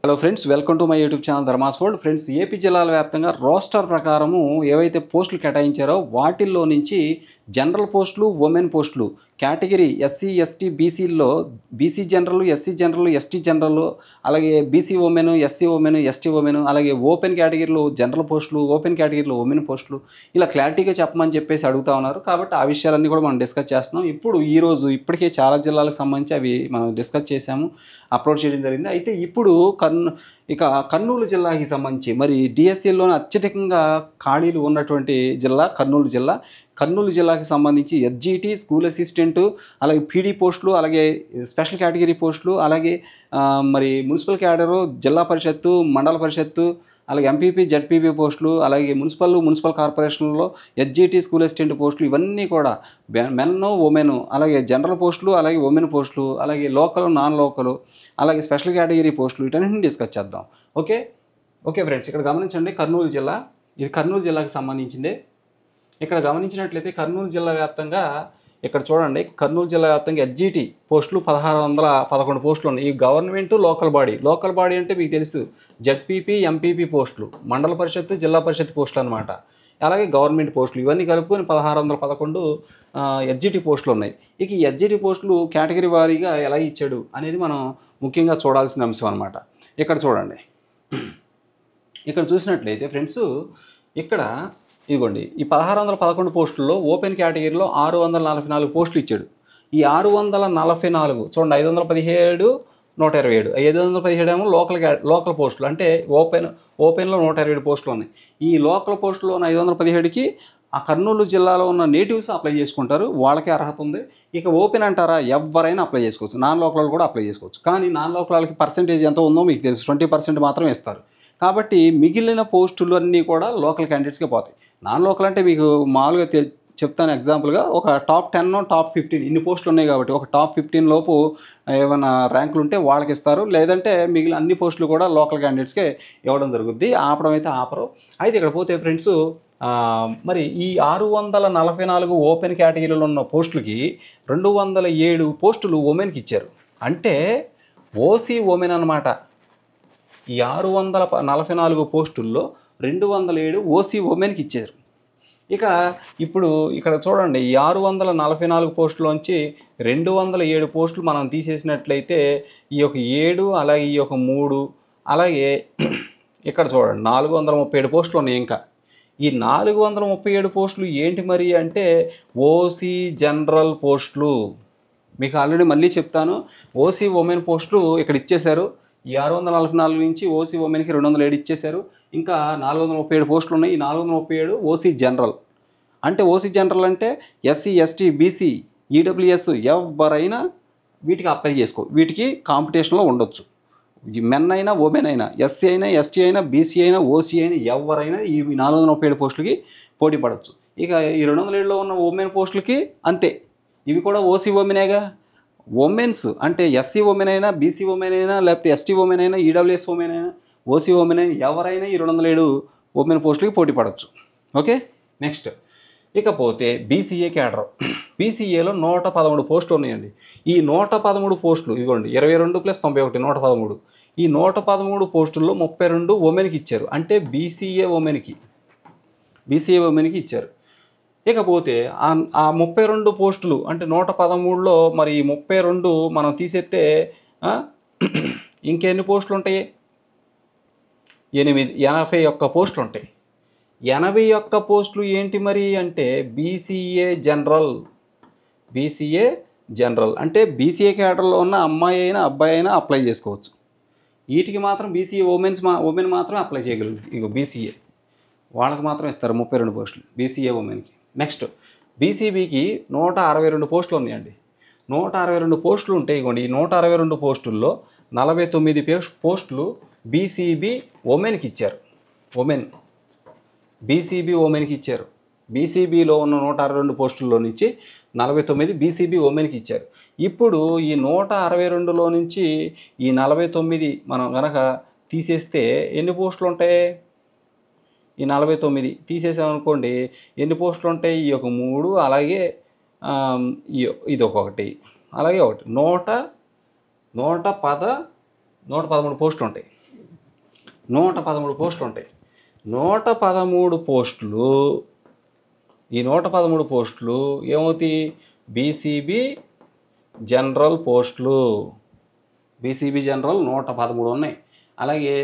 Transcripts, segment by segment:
Hello friends, welcome to my YouTube channel Dharma's world. Friends, AP జిల్లాల వ్యాప్తంగా roster ప్రకారము ఏవైతే పోస్టులు కేటాయించారో వాటిల్లో నుంచి జనరల్ పోస్టులు, ఉమెన్ పోస్టులు కేటగిరీ ఎస్సీ, ఎస్టీ, బీసీల్లో BC general, SC general, ST general, అలాగే BC women, SC women, ST women, అలాగే ఓపెన్ కేటగిరీలో జనరల్ పోస్టులు, ఓపెన్ కేటగిరీలో ఉమెన్ పోస్టులు ఇలా క్లారిటీగా చెప్పమని చెప్పేసి అడుగుతా ఉన్నారు. కాబట్టి ఆ విషయాలన్నీ కూడా మనం డిస్కస్ చేస్తున్నాం. ఈరోజు ఇప్పటికే చాలా జిల్లాలకు సంబంధించి అవి మనం డిస్కస్ చేసాము, అప్లోడ్ చేయడం జరిగింది. అయితే ఇప్పుడు కర్నూలు జిల్లాకి సంబంధించి మరి డిఎస్సిలోనే అత్యధికంగా ఖాళీలు ఉన్నటువంటి జిల్లా కర్నూలు జిల్లా. కర్నూలు జిల్లాకి సంబంధించి ఎస్జిటి, స్కూల్ అసిస్టెంటు, అలాగే పీడీ పోస్టులు, అలాగే స్పెషల్ కేటగిరీ పోస్టులు, అలాగే మరి మున్సిపల్ క్యాడరు, జిల్లా పరిషత్తు, మండల పరిషత్తు, అలాగే ఎంపీపీ, జడ్పీపీ పోస్టులు, అలాగే మున్సిపల్ కార్పొరేషన్లో ఎస్జిటి, స్కూల్ అసిస్టెంట్ పోస్టులు ఇవన్నీ కూడా మెన్, ఉమెన్, అలాగే జనరల్ పోస్టులు, అలాగే ఉమెన్ పోస్టులు, అలాగే లోకల్, నాన్ లోకల్, అలాగే స్పెషల్ కేటగిరీ పోస్టులు వీటన్నింటిని డిస్కస్ చేద్దాం. ఓకే ఫ్రెండ్స్, ఇక్కడ గమనించండి. కర్నూలు జిల్లా, ఇది కర్నూలు జిల్లాకి సంబంధించిందే. ఇక్కడ గమనించినట్లయితే కర్నూలు జిల్లా వ్యాప్తంగా ఇక్కడ చూడండి, కర్నూలు జిల్లా వ్యాప్తంగా ఎస్జిటి పోస్టులు 1611 పోస్టులు ఉన్నాయి. ఈ గవర్నమెంట్ లోకల్ బాడీ అంటే మీకు తెలుసు, జడ్పీపీ, ఎంపీపీ పోస్టులు, మండల పరిషత్తు, జిల్లా పరిషత్ పోస్టులు అనమాట. అలాగే గవర్నమెంట్ పోస్టులు ఇవన్నీ కలుపుకొని 1611 ఎస్జిటి పోస్టులు ఉన్నాయి. ఇక ఈ ఎస్జిటి పోస్టులు కేటగిరీ వారీగా ఎలా ఇచ్చాడు అనేది మనం ముఖ్యంగా చూడాల్సిన అంశం అనమాట. ఇక్కడ చూడండి, ఇక్కడ చూసినట్లయితే ఫ్రెండ్స్, ఇక్కడ ఇదిగోండి, ఈ 1611 పోస్టుల్లో ఓపెన్ కేటగిరీలో 644 పోస్టులు ఇచ్చాడు. ఈ 644 చూడండి, 517, 127, 517 ఏమో లోకల్ పోస్టులు, అంటే ఓపెన్లో 127 పోస్టులు ఉన్నాయి. ఈ లోకల్ పోస్టులో ఉన్న 517కి ఆ కర్నూలు జిల్లాలో ఉన్న నేటివ్స్ అప్లై చేసుకుంటారు, వాళ్ళకే అర్హత ఉంది. ఇక ఓపెన్ అంటారా, ఎవరైనా అప్లై చేసుకోవచ్చు, నాన్ లోకల్ కూడా అప్లై చేసుకోవచ్చు. కానీ నాన్ లోకల్ వాళ్ళకి పర్సెంటేజ్ ఎంత ఉందో మీకు తెలుసు, 20% మాత్రమే ఇస్తారు. కాబట్టి మిగిలిన పోస్టులు అన్నీ కూడా లోకల్ క్యాండిడేట్స్కే పోతాయి. నాన్ లోకల్ అంటే మీకు మామూలుగా చెప్తాను ఎగ్జాంపుల్గా, ఒక టాప్ 10, టాప్ 15 ఇన్ని పోస్టులు ఉన్నాయి కాబట్టి ఒక టాప్ 15 లోపు ఏమైనా ర్యాంకులు ఉంటే వాళ్ళకి ఇస్తారు, లేదంటే మిగిలిన అన్ని పోస్టులు కూడా లోకల్ క్యాండిడేట్స్కే ఇవ్వడం జరుగుద్ది. ఆపడం అయితే ఆపరు. అయితే ఇక్కడ పోతే ఫ్రెండ్స్, మరి ఈ 644 ఓపెన్ కేటగిరీలో ఉన్న పోస్టులకి 207 పోస్టులు ఉమెన్కి ఇచ్చారు. అంటే ఓసీ ఉమెన్ అనమాట. ఈ 644 పోస్టుల్లో 207 ఓసీ ఉమెన్కి ఇచ్చారు. ఇక ఇప్పుడు ఇక్కడ చూడండి, ఈ 644 పోస్టులోంచి 207 పోస్టులు మనం తీసేసినట్లయితే ఈ యొక్క 7, అలాగే ఈ యొక్క 3, అలాగే ఇక్కడ చూడండి 437 పోస్టులు ఉన్నాయి. ఇంకా ఈ 437 పోస్టులు ఏంటి మరి అంటే ఓసీ జనరల్ పోస్టులు. మీకు ఆల్రెడీ మళ్ళీ చెప్తాను, ఓసీ ఉమెన్ పోస్టులు ఇక్కడ ఇచ్చేశారు. ఈ 644 నుంచి ఓసీ ఉమెన్కి 207 ఇచ్చేశారు. ఇంకా 437 పోస్టులు ఉన్నాయి. ఈ 437 ఓసీ జనరల్. అంటే ఓసీ జనరల్ అంటే ఎస్సీ, ఎస్టీ, బీసీ, ఈడబ్ల్యూఎస్ ఎవరైనా వీటికి అప్లై వీటికి కాంపిటీషన్లో ఉండొచ్చు. మెన్ అయినా, ఉమెన్ అయినా, ఎస్సీ అయినా, ఎస్టీ అయినా, బీసీ అయినా, ఓసీ అయినా ఎవరైనా ఈ 437 పోస్టులకి పోటీ పడవచ్చు. ఇక ఈ 207లో ఉన్న ఉమెన్ పోస్టులకి అంతే, ఇవి కూడా ఓసీ ఉమెనేగా. ఉమెన్స్ అంటే ఎస్సీ ఉమెన్ అయినా, బీసీ ఉమెన్ అయినా, లేకపోతే ఎస్టీ ఉమెన్ అయినా, ఈడబ్ల్యూఎస్ ఉమెన్ అయినా, ఓసీ ఉమెన్ అయినా ఎవరైనా ఈ 207 ఉమెన్ పోస్టులకి పోటీ పడవచ్చు. ఓకే, నెక్స్ట్ ఇకపోతే బీసీఏ క్యాడర్. బీసీఏలో 113 పోస్టులు ఉన్నాయండి. ఈ 113 పోస్టులు ఇదిగోండి, 22 + 91 113. ఈ 113 పోస్టుల్లో 32 ఉమెన్కి ఇచ్చారు. అంటే బీసీఏ ఉమెన్కి ఇచ్చారు. ఇకపోతే ఆ 32 పోస్టులు అంటే 113లో మరి 32 మనం తీసేస్తే ఇంకెన్ని పోస్టులు ఉంటాయి? 81 పోస్టులు ఉంటాయి. 81 పోస్టులు ఏంటి మరి అంటే బీసీఏ జనరల్ అంటే బీసీఏ క్యాడర్లో ఉన్న అమ్మాయి అయినా అబ్బాయి అయినా అప్లై చేసుకోవచ్చు. వీటికి మాత్రం బీసీఏ ఉమెన్ మాత్రమే అప్లై చేయగలుగుతుంది. ఇక బీసీఏ వాళ్ళకి మాత్రం ఇస్తారు 32 పోస్టులు బీసీఏ ఉమెన్కి. నెక్స్ట్ బీసీబీకి 162 పోస్టులు ఉన్నాయండి. 162 పోస్టులు ఉంటాయి. ఇవ్వండి, ఈ 162 పోస్టుల్లో 49 పోస్టులు బీసీబీ ఉమెన్కి ఇచ్చారు. బీసీబీ ఉమెన్కి ఇచ్చారు. బీసీబీలో ఉన్న 162 పోస్టుల్లో నుంచి 49 బీసీబీ ఉమెన్కి ఇచ్చారు. ఇప్పుడు ఈ 162లో నుంచి ఈ 49 మనం కనుక తీసేస్తే ఎన్ని పోస్టులు ఉంటాయి? ఈ 49 తీసేసామనుకోండి, ఎన్ని పోస్టులు ఉంటాయి? ఈ యొక్క 3, అలాగే ఇది ఒకటి, అలాగే ఒకటి 113 పోస్టులు ఉంటాయి. 113 పోస్టులు ఉంటాయి. 113 పోస్టులు, ఈ 113 పోస్టులు ఏమవుతాయి? బీసీబీ జనరల్ పోస్టులు. బీసీబీ జనరల్ 113 ఉన్నాయి. అలాగే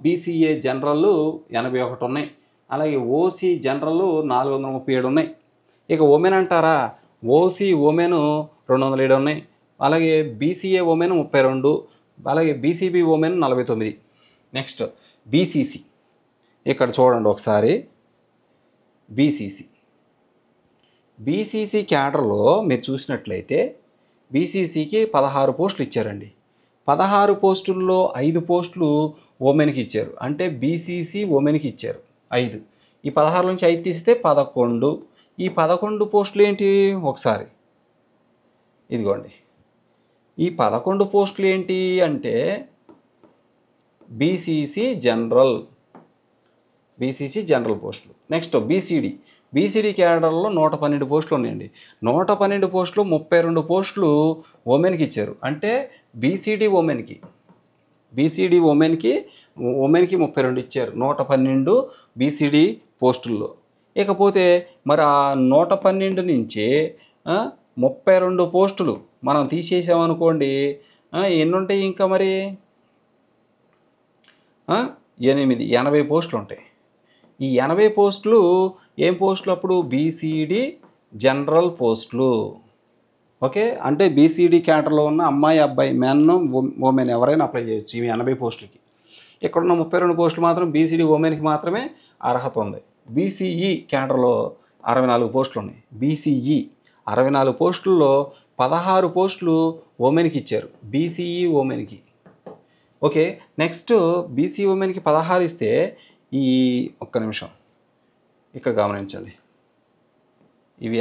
బీసీఏ జనరల్ 81 ఉన్నాయి. అలాగే ఓసీ జనరల్ 437 ఉన్నాయి. ఇక ఉమెన్ అంటారా? ఓసీ ఉమెన్ 207 ఉన్నాయి. అలాగే బీసీఏ ఉమెన్ 32, అలాగే బీసీబీ ఉమెన్ 49. Next BCC. ఇక్కడ చూడండి ఒకసారి. బీసీసీ క్యాడర్లో మీరు చూసినట్లయితే బీసీసీకి 16 పోస్టులు ఇచ్చారండి. 16 పోస్టుల్లో 5 పోస్టులు ఉమెన్కి ఇచ్చారు. అంటే బీసీసీ ఉమెన్కి ఇచ్చారు 5. ఈ 16 నుంచి 5 తీస్తే 11. ఈ 11 పోస్టులు ఏంటి? ఒకసారి ఇదిగోండి. ఈ 11 పోస్టులు ఏంటి అంటే బీసీసీ జనరల్ పోస్టులు. నెక్స్ట్ బీసీడీ క్యాడర్లో 112 పోస్టులు ఉన్నాయండి. 112 పోస్టులు 32 పోస్టులు ఉమెన్కి ఇచ్చారు. అంటే బీసీడీ ఉమెన్కి 32 ఇచ్చారు 112 బీసీడీ పోస్టుల్లో. ఇకపోతే మరి ఆ 112 నుంచి 32 పోస్టులు మనం తీసేసామనుకోండి, ఎన్ని ఉంటాయి ఇంకా? మరి 80 పోస్టులు ఉంటాయి. ఈ 80 పోస్టులు ఏం పోస్టులు అప్పుడు? బీసీడీ జనరల్ పోస్టులు. ఓకే, అంటే బీసీడీ క్యాటర్లో ఉన్న అమ్మాయి, అబ్బాయి, మెన్, ఉమెన్ ఎవరైనా అప్లై చేయొచ్చు ఈ 80 పోస్టులకి. ఇక్కడున్న 32 పోస్టులు మాత్రం బీసీడీ ఉమెన్కి మాత్రమే అర్హత ఉంది. బీసీఈ క్యాటర్లో 64 పోస్టులు ఉన్నాయి. బీసీఈ 64 పోస్టుల్లో 16 పోస్టులు ఉమెన్కి ఇచ్చారు, బీసీఈ ఉమెన్కి. ఓకే, నెక్స్ట్ బీసీ ఉమెన్కి 16 ఇస్తే ఈ ఒక్క నిమిషం ఇక్కడ గమనించండి. ఇవి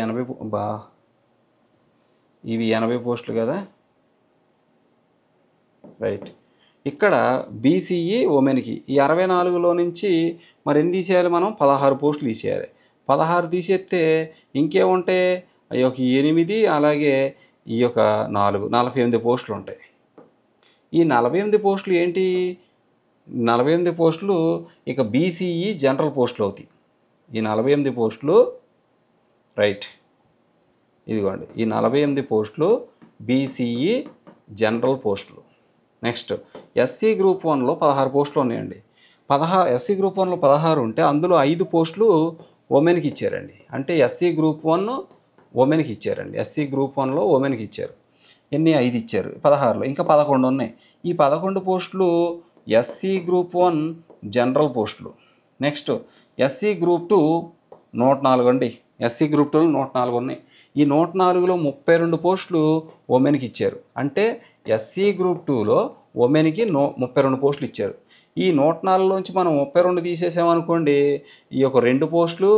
80 పోస్టులు కదా, రైట్. ఇక్కడ బీసీఈ ఉమెన్కి ఈ 64లో నుంచి మరి ఎన్ని తీసేయాలి మనం? 16 పోస్టులు తీసేయాలి. 16 తీసేస్తే ఇంకేముంటే ఈ యొక్క 8, అలాగే ఈ యొక్క 48 పోస్టులు ఉంటాయి. ఈ 48 పోస్టులు ఏంటి? 48 పోస్టులు ఇక బీసీఈ జనరల్ పోస్టులు అవుతాయి. ఈ 48 పోస్టులు, రైట్, ఇదిగోండి. ఈ 48 పోస్టులు బీసీఈ జనరల్ పోస్టులు. నెక్స్ట్ ఎస్సీ గ్రూప్ 1లో 16 పోస్టులు ఉన్నాయండి. ఎస్సీ గ్రూప్ 1లో 16 ఉంటే అందులో 5 పోస్టులు ఉమెన్కి ఇచ్చారండి. అంటే ఎస్సీ గ్రూప్ 1 ఉమెన్కి ఇచ్చారండి. ఎస్సీ గ్రూప్ 1లో ఉమెన్కి ఇచ్చారు. ఎన్ని? 5 ఇచ్చారు 16లో. ఇంకా 11 ఉన్నాయి. ఈ 11 పోస్టులు ఎస్సీ గ్రూప్ 1 జనరల్ పోస్టులు. నెక్స్ట్ ఎస్సీ గ్రూప్ 2 104 అండి. ఎస్సీ గ్రూప్ 2లో 104 ఉన్నాయి. ఈ 104లో 32 పోస్టులు ఉమెన్కి ఇచ్చారు. అంటే ఎస్సీ గ్రూప్ 2లో ఉమెన్కి 32 పోస్టులు ఇచ్చారు. ఈ 104లోంచి మనం 32 తీసేసామనుకోండి, ఈ యొక్క 2 పోస్టులు,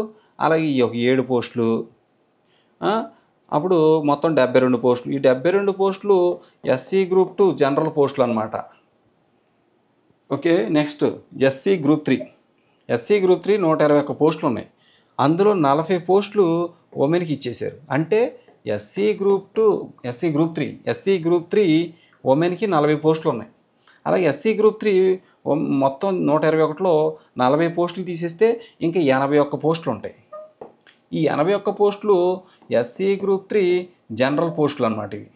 అలాగే ఈ యొక్క 7 పోస్టులు, అప్పుడు మొత్తం 72 పోస్టులు. ఈ 72 పోస్టులు ఎస్సీ గ్రూప్ 2 జనరల్ పోస్టులు అనమాట. Okay, next SC group 3. SC group 3 121 పోస్టులు ఉన్నాయి. అందులో 40 పోస్టులు ఉమెన్కి ఇచ్చేశారు. అంటే ఎస్సీ గ్రూప్ 3 ఉమెన్కి 40 పోస్టులు ఉన్నాయి. అలాగే ఎస్సీ గ్రూప్ 3 మొత్తం 121లో 40 పోస్టులు తీసేస్తే ఇంకా 81 పోస్టులు ఉంటాయి. ఈ 81 పోస్టులు ఎస్సీ గ్రూప్ 3 జనరల్ పోస్టులు అన్నమాట ఇవి.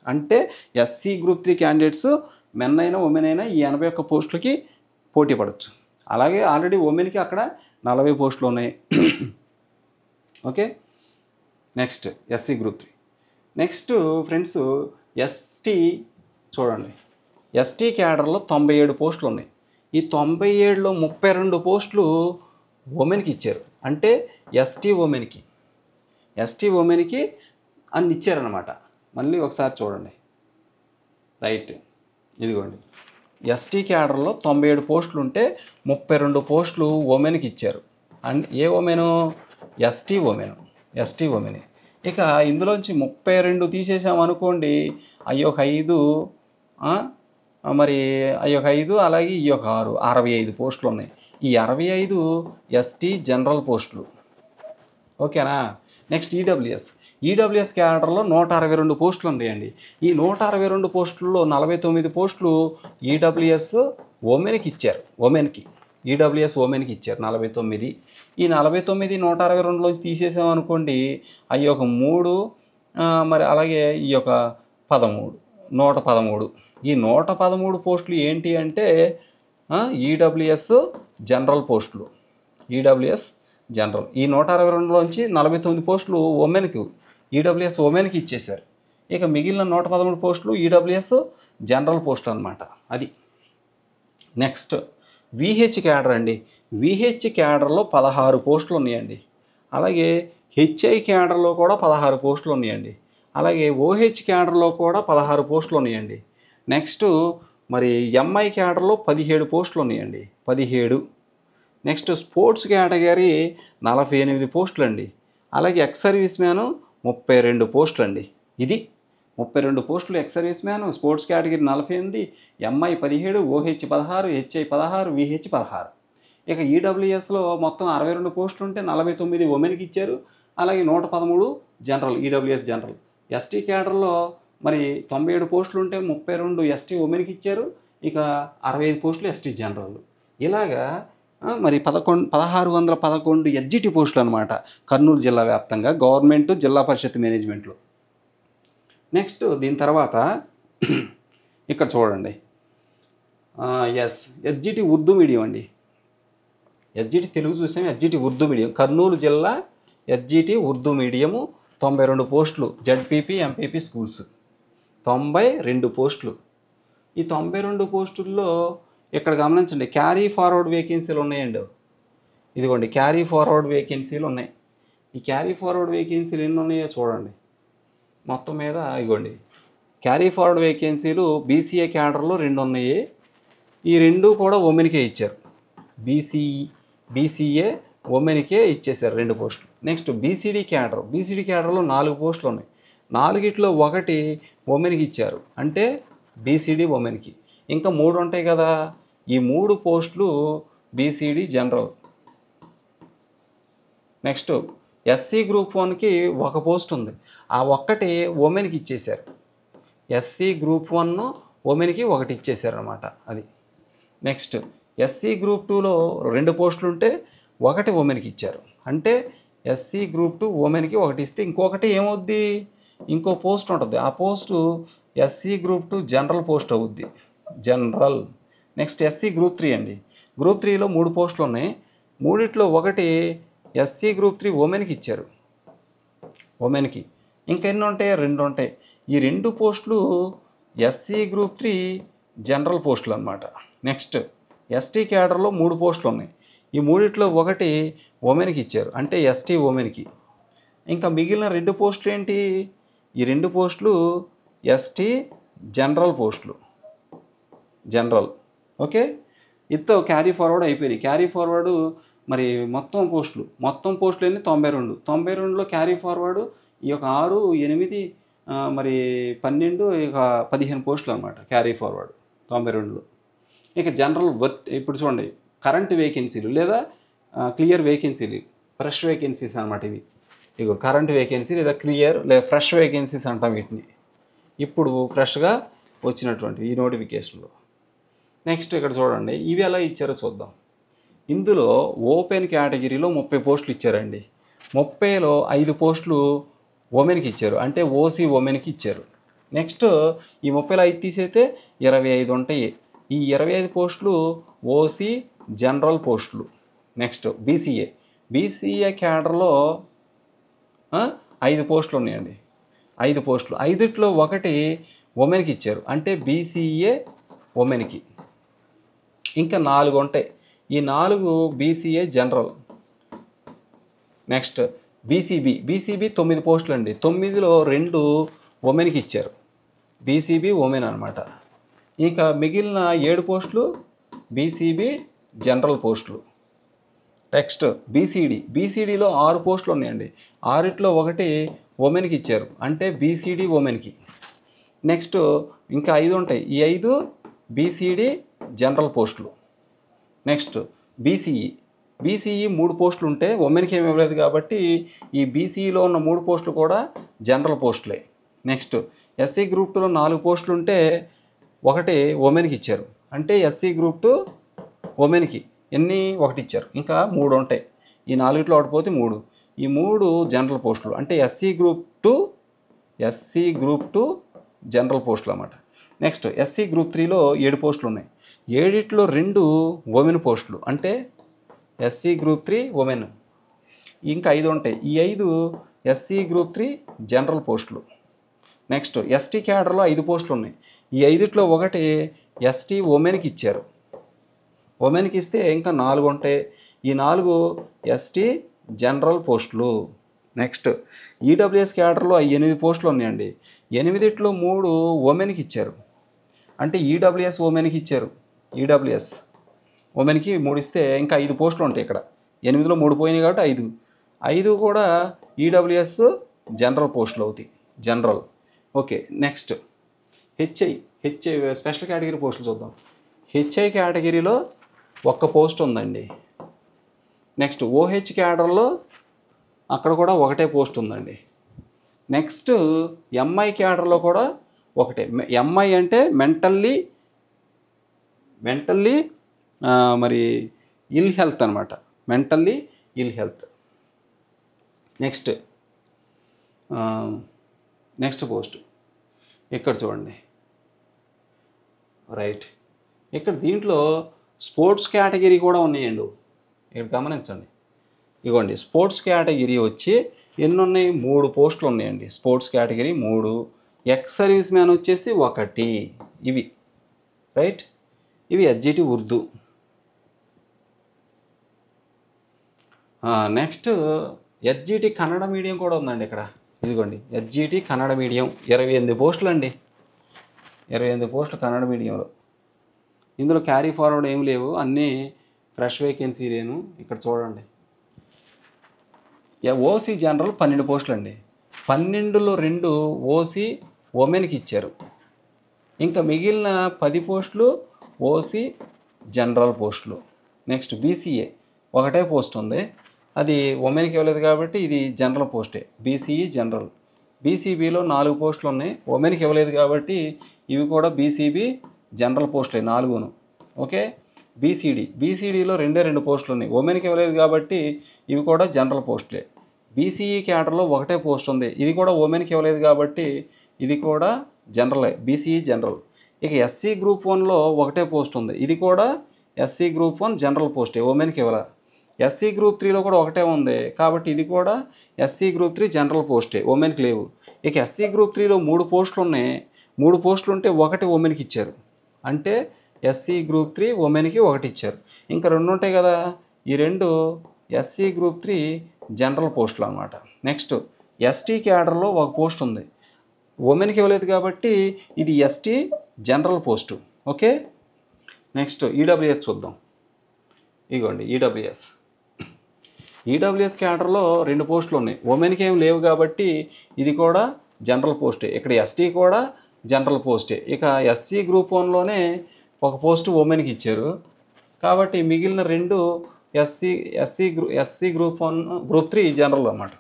అంటే ఎస్సీ గ్రూప్ 3 క్యాండిడేట్స్ మెన్ అయినా ఉమెన్ అయినా ఈ 81 పోస్టులకి పోటీ పడవచ్చు. అలాగే ఆల్రెడీ ఉమెన్కి అక్కడ 40 పోస్టులు ఉన్నాయి. Okay, next SC group 3. Next friends ST చూడండి. ఎస్టీ క్యాడర్లో 97 పోస్టులు ఉన్నాయి. ఈ 97లో 32 పోస్టులు ఉమెన్కి ఇచ్చారు. అంటే ఎస్టీ ఉమెన్కి అన్ని ఇచ్చారనమాట. మళ్ళీ ఒకసారి చూడండి, రైట్, ఇదిగోండి. ఎస్టీ క్యాడర్లో 97 పోస్టులు ఉంటే 32 పోస్టులు ఉమెన్కి ఇచ్చారు. And A women? ST women. ఇక ఇందులోంచి 32 తీసేసామనుకోండి, అయ్యొక 5, మరి అయ్యొక 5, అలాగే ఈ యొక్క 6, 65 పోస్టులు ఉన్నాయి. ఈ 65 ఎస్టీ జనరల్ పోస్టులు. ఓకేనా? నెక్స్ట్ ఈడబ్ల్యూఎస్ క్యాడర్లో 162 పోస్టులు ఉన్నాయండి. ఈ 162 పోస్టుల్లో 49 పోస్టులు ఈడబ్ల్యూఎస్ ఉమెన్కి ఇచ్చారు. ఉమెన్కి ఈడబ్ల్యూఎస్ ఉమెన్కి ఇచ్చారు 49. ఈ 49 162లోంచి తీసేసామనుకోండి, అవి ఒక 3, మరి అలాగే ఈ యొక్క 13, 113. ఈ 113 పోస్టులు ఏంటి అంటే ఈడబ్ల్యూఎస్ జనరల్ పోస్టులు. EWS general. ఈ 162లోంచి 49 పోస్టులు ఉమెన్కి, ఈడబ్ల్యూఎస్ ఉమెన్కి ఇచ్చేశారు. ఇక మిగిలిన 113 పోస్టులు ఈడబ్ల్యూఎస్ జనరల్ పోస్టులు అనమాట. అది నెక్స్ట్ విహెచ్ క్యాడర్ అండి. విహెచ్ క్యాడర్లో 16 పోస్టులు ఉన్నాయండి. అలాగే హెచ్ఐ క్యాడర్లో కూడా 16 పోస్టులు ఉన్నాయండి. అలాగే ఓహెచ్ క్యాడర్లో కూడా 16 పోస్టులు ఉన్నాయండి. నెక్స్ట్ మరి ఎంఐ క్యాడర్లో 17 పోస్టులు ఉన్నాయండి. 17. నెక్స్ట్ స్పోర్ట్స్ కేటగిరీ 48 పోస్టులు అండి. అలాగే ఎక్స్ సర్వీస్ మ్యాను 32 పోస్టులు అండి. ఇది 32 పోస్టులు ex serviceman, sports category 48, MI 17, OH 16, HI 16, VH 16. ఇక ఈడబ్ల్యూఎస్లో మొత్తం 62 పోస్టులు ఉంటే 49 ఉమెన్కి ఇచ్చారు. అలాగే 113 జనరల్, ఈడబ్ల్యూఎస్ జనరల్. ఎస్టీ క్యాడర్లో మరి 97 పోస్టులు ఉంటే 32 ఎస్టీ ఉమెన్కి ఇచ్చారు. ఇక 65 పోస్టులు ఎస్టీ జనరల్. ఇలాగా మరి 1611 ఎస్జిటి పోస్టులు అనమాట కర్నూలు జిల్లా వ్యాప్తంగా గవర్నమెంట్ జిల్లా పరిషత్ మేనేజ్మెంట్లో. నెక్స్ట్ దీని తర్వాత ఇక్కడ చూడండి, ఎస్జిటి ఉర్దూ మీడియం అండి. ఎస్జిటి తెలుగు చూసాం, ఎస్జిటి ఉర్దూ మీడియం కర్నూలు జిల్లా ఎస్జిటి ఉర్దూ మీడియము 92 పోస్టులు. జడ్పీపీ ఎంపీపీ స్కూల్స్ 92 పోస్టులు. ఈ 92 పోస్టుల్లో ఇక్కడ గమనించండి, క్యారీ ఫార్వర్డ్ వేకెన్సీలు ఉన్నాయండి. ఇదిగోండి క్యారీ ఫార్వర్డ్ వేకెన్సీలు ఉన్నాయి. ఈ క్యారీ ఫార్వర్డ్ వేకెన్సీలు ఎన్ని ఉన్నాయో చూడండి. మొత్తం మీద ఇదిగోండి క్యారీ ఫార్వర్డ్ వేకెన్సీలు బీసీఏ క్యాడర్లో 2 ఉన్నాయి. ఈ 2 కూడా ఉమెన్కే ఇచ్చారు. బీసీఏ ఉమెన్కే ఇచ్చేసారు 2 పోస్టులు. నెక్స్ట్ బీసీడీ క్యాడర్లో 4 పోస్టులు ఉన్నాయి. 4గిట్లో 1 ఉమెన్కి ఇచ్చారు, అంటే బీసీడీ ఉమెన్కి. ఇంకా 3 ఉంటాయి కదా, ఈ 3 పోస్టులు BCD general. Next SC group 1కి 1 పోస్ట్ ఉంది, ఆ 1 ఉమెన్కి ఇచ్చేశారు. ఎస్సీ గ్రూప్ 1 ఉమెన్కి 1 ఇచ్చేశారు అనమాట. అది నెక్స్ట్ ఎస్సీ గ్రూప్ 2లో 2 పోస్టులు ఉంటే 1 ఉమెన్కి ఇచ్చారు, అంటే ఎస్సీ గ్రూప్ 2 ఉమెన్కి 1 ఇస్తే ఇంకొకటి ఏమవుద్ది, ఇంకో పోస్ట్ ఉంటుంది. ఆ post SC group 2 general post అవుద్ది, జనరల్. నెక్స్ట్ ఎస్సీ గ్రూప్ 3 అండి. గ్రూప్ 3లో 3 పోస్టులు ఉన్నాయి. 3ట్లో 1 ఎస్సీ గ్రూప్ 3 ఉమెన్కి ఇచ్చారు, ఉమెన్కి. ఇంకా ఎన్ని ఉంటాయి, 2 ఉంటాయి. ఈ 2 పోస్టులు ఎస్సీ గ్రూప్ 3 జనరల్ పోస్టులు అనమాట. నెక్స్ట్ ఎస్టీ క్యాడర్లో 3 పోస్టులు ఉన్నాయి. ఈ 3ట్లో 1 ఉమెన్కి ఇచ్చారు, అంటే ఎస్టీ ఉమెన్కి. ఇంకా మిగిలిన 2 పోస్టులు ఏంటి, ఈ 2 పోస్టులు ఎస్టీ జనరల్ పోస్టులు, జనరల్. ఓకే, ఇంతో క్యారీ ఫార్వర్డ్ అయిపోయినాయి. క్యారీ ఫార్వర్డు మరి మొత్తం పోస్టులు ఎన్ని 92. 92లో క్యారీ ఫార్వర్డు ఈ యొక్క 6, 8, మరి 12, ఇక 15 పోస్టులు అనమాట క్యారీ ఫార్వర్డ్ 92లో. ఇక జనరల్ ఇప్పుడు చూడండి, కరెంట్ వేకెన్సీలు లేదా క్లియర్ వేకెన్సీలు, ఫ్రెష్ వేకెన్సీస్ అనమాట ఇవి. ఇక కరెంట్ వేకెన్సీ లేదా క్లియర్ లేదా ఫ్రెష్ వేకెన్సీస్ అంటాం వీటిని. ఇప్పుడు ఫ్రెష్గా వచ్చినటువంటి ఈ నోటిఫికేషన్లో. నెక్స్ట్ ఇక్కడ చూడండి, ఇవి ఎలా ఇచ్చారో చూద్దాం. ఇందులో ఓపెన్ కేటగిరీలో 30 పోస్టులు ఇచ్చారండి. 30లో 5 పోస్టులు ఉమెన్కి ఇచ్చారు, అంటే ఓసీ ఉమెన్కి ఇచ్చారు. నెక్స్ట్ ఈ 30లో 5 తీసైతే 25 ఉంటాయి. ఈ 25 పోస్టులు ఓసీ జనరల్ పోస్టులు. నెక్స్ట్ బీసీఏ క్యాడర్లో 5 పోస్టులు ఉన్నాయండి. 5 పోస్టులు, 5ట్లో 1 ఉమెన్కి ఇచ్చారు, అంటే బీసీఏ ఉమెన్కి. ఇంకా 4 ఉంటాయి. ఈ 4 బీసీఏ జనరల్. నెక్స్ట్ బీసీబీ 9 పోస్టులు అండి. 9లో 2 ఉమెన్కి ఇచ్చారు, బీసీబీ ఉమెన్ అనమాట. ఇంకా మిగిలిన 7 పోస్టులు బీసీబీ జనరల్ పోస్టులు. నెక్స్ట్ బీసీడీలో 6 పోస్టులు ఉన్నాయండి. 6ట్లో 1 ఉమెన్కి ఇచ్చారు, అంటే బీసీడీ ఉమెన్కి. నెక్స్ట్ ఇంకా 5 ఉంటాయి. ఈ 5 బీసీడీ జనరల్ పోస్టులు. నెక్స్ట్ బీసీఈ 3 పోస్టులు ఉంటే ఉమెన్కి ఏమి ఇవ్వలేదు కాబట్టి ఈ బీసీఈలో ఉన్న 3 పోస్టులు కూడా జనరల్ పోస్టులే. నెక్స్ట్ ఎస్సీ గ్రూప్ 2లో 4 పోస్టులు ఉంటే 1 ఉమెన్కి ఇచ్చారు, అంటే ఎస్సీ గ్రూప్ 2 ఉమెన్కి ఎన్ని ఒకటి ఇచ్చారు, ఇంకా 3 ఉంటాయి. ఈ 4ట్లో ఒకటి పోతే 3, ఈ 3 జనరల్ పోస్టులు. అంటే ఎస్సీ గ్రూప్ 2 జనరల్ పోస్టులు అన్నమాట. నెక్స్ట్ ఎస్సీ గ్రూప్ 3లో 7 పోస్టులు ఉన్నాయి. 7ట్లో 2 ఉమెన్ పోస్టులు. అంటే ఎస్సీ గ్రూప్ 3 ఉమెన్. ఇంకా 5 ఉంటాయి. ఈ 5 ఎస్సీ గ్రూప్ 3 జనరల్ పోస్టులు. నెక్స్ట్ ఎస్టీ క్యాడర్లో 5 పోస్టులు ఉన్నాయి. ఈ 5ట్లో ఒకటి ఎస్టీ ఉమెన్కి ఇచ్చారు. ఉమెన్కి ఇస్తే ఇంకా 4 ఉంటాయి. ఈ 4 ఎస్టీ జనరల్ పోస్టులు. నెక్స్ట్ ఈడబ్ల్యూఎస్ క్యాడర్లో 8 పోస్టులు ఉన్నాయండి. 8ట్లో 3 ఉమెన్కి ఇచ్చారు. అంటే ఈడబ్ల్యూఎస్ ఉమెన్కి ఇచ్చారు. ఈడబ్ల్యూఎస్ ఉమెన్కి 3 ఇస్తే ఇంకా 5 పోస్టులు ఉంటాయి. ఇక్కడ 8లో 3 పోయినాయి కాబట్టి 5 కూడా ఈడబ్ల్యూఎస్ జనరల్ పోస్టులు అవుతాయి. General. Okay. Next HI special category పోస్టులు చూద్దాం. హెచ్ఐ కేటగిరీలో 1 పోస్ట్ ఉందండి. నెక్స్ట్ ఓహెచ్ క్యాడర్లో అక్కడ కూడా 1 పోస్ట్ ఉందండి. నెక్స్ట్ ఎంఐ క్యాడర్లో కూడా 1. ఎంఐ అంటే మెంటల్లీ మరి ఇల్ హెల్త్ అనమాట. Mentally ill health. Next post ఇక్కడ చూడండి. రైట్. ఇక్కడ దీంట్లో స్పోర్ట్స్ కేటగిరీ కూడా ఉన్నాయండి. ఇక్కడ గమనించండి. ఇదిగోండి స్పోర్ట్స్ కేటగిరీ వచ్చి ఎన్ని ఉన్నాయి? 3 పోస్టులు ఉన్నాయండి. Sports category 3, ex service man వచ్చేసి 1. ఇవి రైట్. ఇవి SGT Urdu. Next SGT Kannada medium కూడా ఉందండి ఇక్కడ. ఇదిగోండి ఎస్జిటి కన్నడ మీడియం 28 పోస్టులు అండి. 28 పోస్టులు కన్నడ మీడియంలో. ఇందులో క్యారీ ఫార్వర్డ్ ఏం లేవు, అన్నీ ఫ్రెష్ వేకెన్సీ లేను. ఇక్కడ చూడండి. ఓసీ జనరల్ 12 పోస్టులు అండి. 12లో 2 ఓసీ ఉమెన్కి ఇచ్చారు. ఇంకా మిగిలిన 10 పోస్టులు ఓసీ జనరల్ పోస్టులు. నెక్స్ట్ బీసీఏ 1 పోస్ట్ ఉంది. అది ఉమెన్కి ఇవ్వలేదు కాబట్టి ఇది జనరల్ పోస్టే. BCE general. బీసీబీలో 4 పోస్టులు ఉన్నాయి. ఉమెన్కి ఇవ్వలేదు కాబట్టి ఇవి కూడా బీసీబీ జనరల్ పోస్టులే 4. ఓకే. బీసీడీలో 2 పోస్టులు ఉన్నాయి. ఉమెన్కి ఇవ్వలేదు కాబట్టి ఇవి కూడా జనరల్ పోస్టులే. బీసీఈ క్యాడర్లో 1 పోస్ట్ ఉంది. ఇది కూడా ఉమెన్కి ఇవ్వలేదు కాబట్టి ఇది కూడా జనరలే. BCE general. ఇక ఎస్సీ గ్రూప్ 1లో 1 పోస్ట్ ఉంది. ఇది కూడా ఎస్సీ గ్రూప్ 1 జనరల్ పోస్టే, ఉమెన్కి ఇవ్వలే. ఎస్సీ గ్రూప్ 3లో కూడా 1 ఉంది కాబట్టి ఇది కూడా ఎస్సీ గ్రూప్ 3 జనరల్ పోస్టే, ఉమెన్కి లేవు. ఇక ఎస్సీ గ్రూప్ 3లో 3 పోస్టులు ఉన్నాయి. 3 పోస్టులు ఉంటే 1 ఉమెన్కి ఇచ్చారు. అంటే ఎస్సీ గ్రూప్ 3 ఉమెన్కి 1 ఇచ్చారు. ఇంకా 2 ఉంటాయి కదా, ఈ 2 ఎస్సీ గ్రూప్ 3 జనరల్ పోస్టులు అన్నమాట. నెక్స్ట్ ఎస్టీ క్యాడర్లో 1 పోస్ట్ ఉంది. ఉమెన్కి ఇవ్వలేదు కాబట్టి ఇది ST general post. Okay. Next EWS చూద్దాం. ఇదిగోండి ఈడబ్ల్యూఎస్ క్యాడర్లో 2 పోస్టులు ఉన్నాయి. ఉమెన్కి ఏం లేవు కాబట్టి ఇది కూడా జనరల్ పోస్టే. ఇక్కడ ఎస్టీ కూడా జనరల్ పోస్టే. ఇక ఎస్సీ గ్రూప్ 1లోనే 1 పోస్టు ఉమెన్కి ఇచ్చారు కాబట్టి మిగిలిన 2 ఎస్సీ గ్రూప్ 3 జనరల్ అన్నమాట.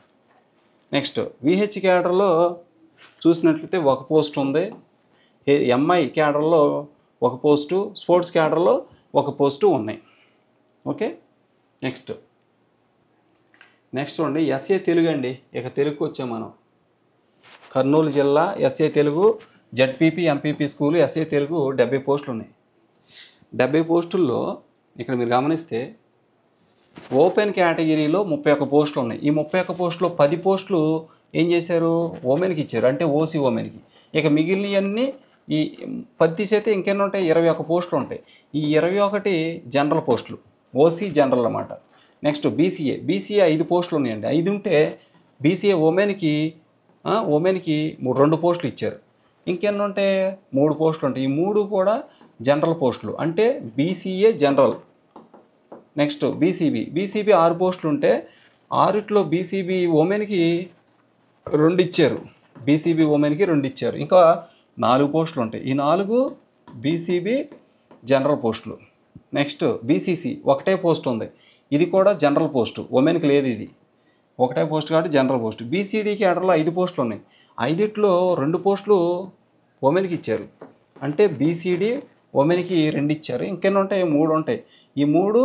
నెక్స్ట్ విహెచ్ క్యాడర్లో చూసినట్లయితే 1 పోస్ట్ ఉంది. ఎంఐ క్యాడర్లో 1 పోస్టు, స్పోర్ట్స్ క్యాడర్లో 1 పోస్టు ఉన్నాయి. ఓకే. నెక్స్ట్ చూడండి ఎస్ఏ తెలుగు అండి. ఇక తెలుగుకి వచ్చాం మనం. కర్నూలు జిల్లా SA Telugu ZPP MPP school SA Telugu 70 పోస్టులు ఉన్నాయి. 70 పోస్టుల్లో ఇక్కడ మీరు గమనిస్తే ఓపెన్ కేటగిరీలో 31 పోస్టులు ఉన్నాయి. ఈ 31 పోస్టులో 10 పోస్టులు ఏం చేశారు? ఉమెన్కి ఇచ్చారు. అంటే ఓసీ ఉమెన్కి. ఇక మిగిలినవన్నీ ఈ 10 తీసైతే ఇంకెన్ని ఉంటాయి? 21 పోస్టులు ఉంటాయి. ఈ 21 జనరల్ పోస్టులు, ఓసీ జనరల్ అన్నమాట. నెక్స్ట్ బీసీఏ 5 పోస్టులు ఉన్నాయండి. 5 ఉంటే బీసీఏ ఉమెన్కి 2 పోస్టులు ఇచ్చారు. ఇంకెన్ని ఉంటాయి? 3 పోస్టులు ఉంటాయి. ఈ 3 కూడా జనరల్ పోస్టులు, అంటే బీసీఏ జనరల్. నెక్స్ట్ బీసీబీ 6 పోస్టులు ఉంటే 6ట్లో బీసీబీ ఉమెన్కి 2 ఇచ్చారు. బీసీబీ ఉమెన్కి 2 ఇచ్చారు. ఇంకా 4 పోస్టులు ఉంటాయి. ఈ 4 బీసీబీ జనరల్ పోస్టులు. నెక్స్ట్ బీసీసీ 1 పోస్ట్ ఉంది. ఇది కూడా జనరల్ పోస్టు, ఉమెన్కి లేదు. ఇది 1 పోస్ట్ కాబట్టి జనరల్ పోస్ట్. బీసీడీ క్యాడర్లో 5 పోస్టులు ఉన్నాయి. 5ట్లో 2 పోస్టులు ఉమెన్కి ఇచ్చారు. అంటే బీసీడీ ఉమెన్కి 2 ఇచ్చారు. ఇంకెన్ని ఉంటాయి? 3 ఉంటాయి. ఈ 3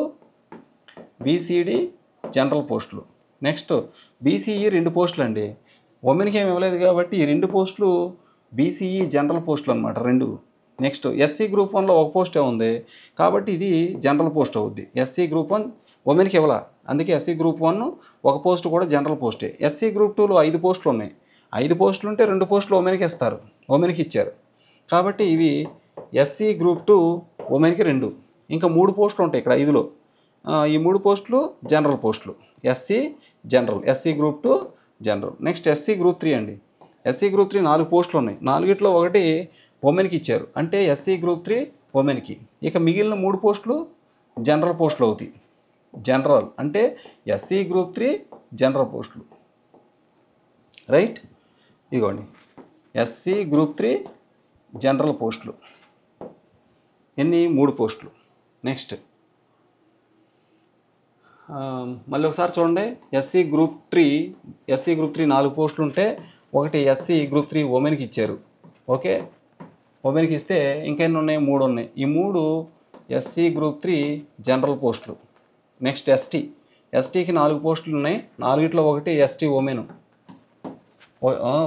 బీసీడీ జనరల్ పోస్టులు. నెక్స్ట్ బీసీఈ 2 పోస్టులు అండి. ఉమెన్కి ఏమి ఇవ్వలేదు కాబట్టి ఈ 2 పోస్టులు బీసీఈ జనరల్ పోస్టులు అనమాట 2. నెక్స్ట్ ఎస్సీ గ్రూప్ 1లో ఒక పోస్టే ఉంది కాబట్టి ఇది జనరల్ పోస్ట్ అవుద్ది. ఎస్సీ గ్రూప్ 1 ఉమెన్కి ఇవ్వాల, అందుకే ఎస్సీ గ్రూప్ 1 ఒక పోస్ట్ కూడా జనరల్ పోస్టే. ఎస్సీ గ్రూప్ 2లో 5 పోస్టులు ఉన్నాయి. 5 పోస్టులు ఉంటే 2 పోస్టులు ఉమెన్కి ఇస్తారు, ఉమెన్కి ఇచ్చారు కాబట్టి ఇవి ఎస్సీ గ్రూప్ 2 ఉమెన్కి 2. ఇంకా 3 పోస్టులు ఉంటాయి ఇక్కడ 5లో. ఈ 3 పోస్టులు జనరల్ పోస్టులు. SC general, SC group 2 general. Next SC group 3 అండి. ఎస్సీ గ్రూప్ 3 4 పోస్టులు ఉన్నాయి. 4ట్లో 1 ఉమెన్కి ఇచ్చారు అంటే ఎస్సీ గ్రూప్ 3 ఉమెన్కి. ఇక మిగిలిన 3 పోస్టులు జనరల్ పోస్టులు అవుతాయి. జనరల్ అంటే ఎస్సీ గ్రూప్ 3 జనరల్ పోస్టులు, రైట్. ఇదిగోండి ఎస్సీ గ్రూప్ 3 జనరల్ పోస్టులు. ఎన్ని? 3 పోస్టులు. నెక్స్ట్ మళ్ళీ ఒకసారి చూడండి. ఎస్సీ గ్రూప్ 3 4 పోస్టులు ఉంటే 1 ఎస్సీ గ్రూప్ 3 ఉమెన్కి ఇచ్చారు. ఓకే, ఉమెన్కి ఇస్తే ఇంకెన్ని ఉన్నాయి? 3 ఉన్నాయి. ఈ 3 ఎస్సీ గ్రూప్ 3 జనరల్ పోస్టులు. నెక్స్ట్ ఎస్టీకి 4 పోస్టులు ఉన్నాయి. 4ట్లో 1 ఎస్టీ ఉమెన్.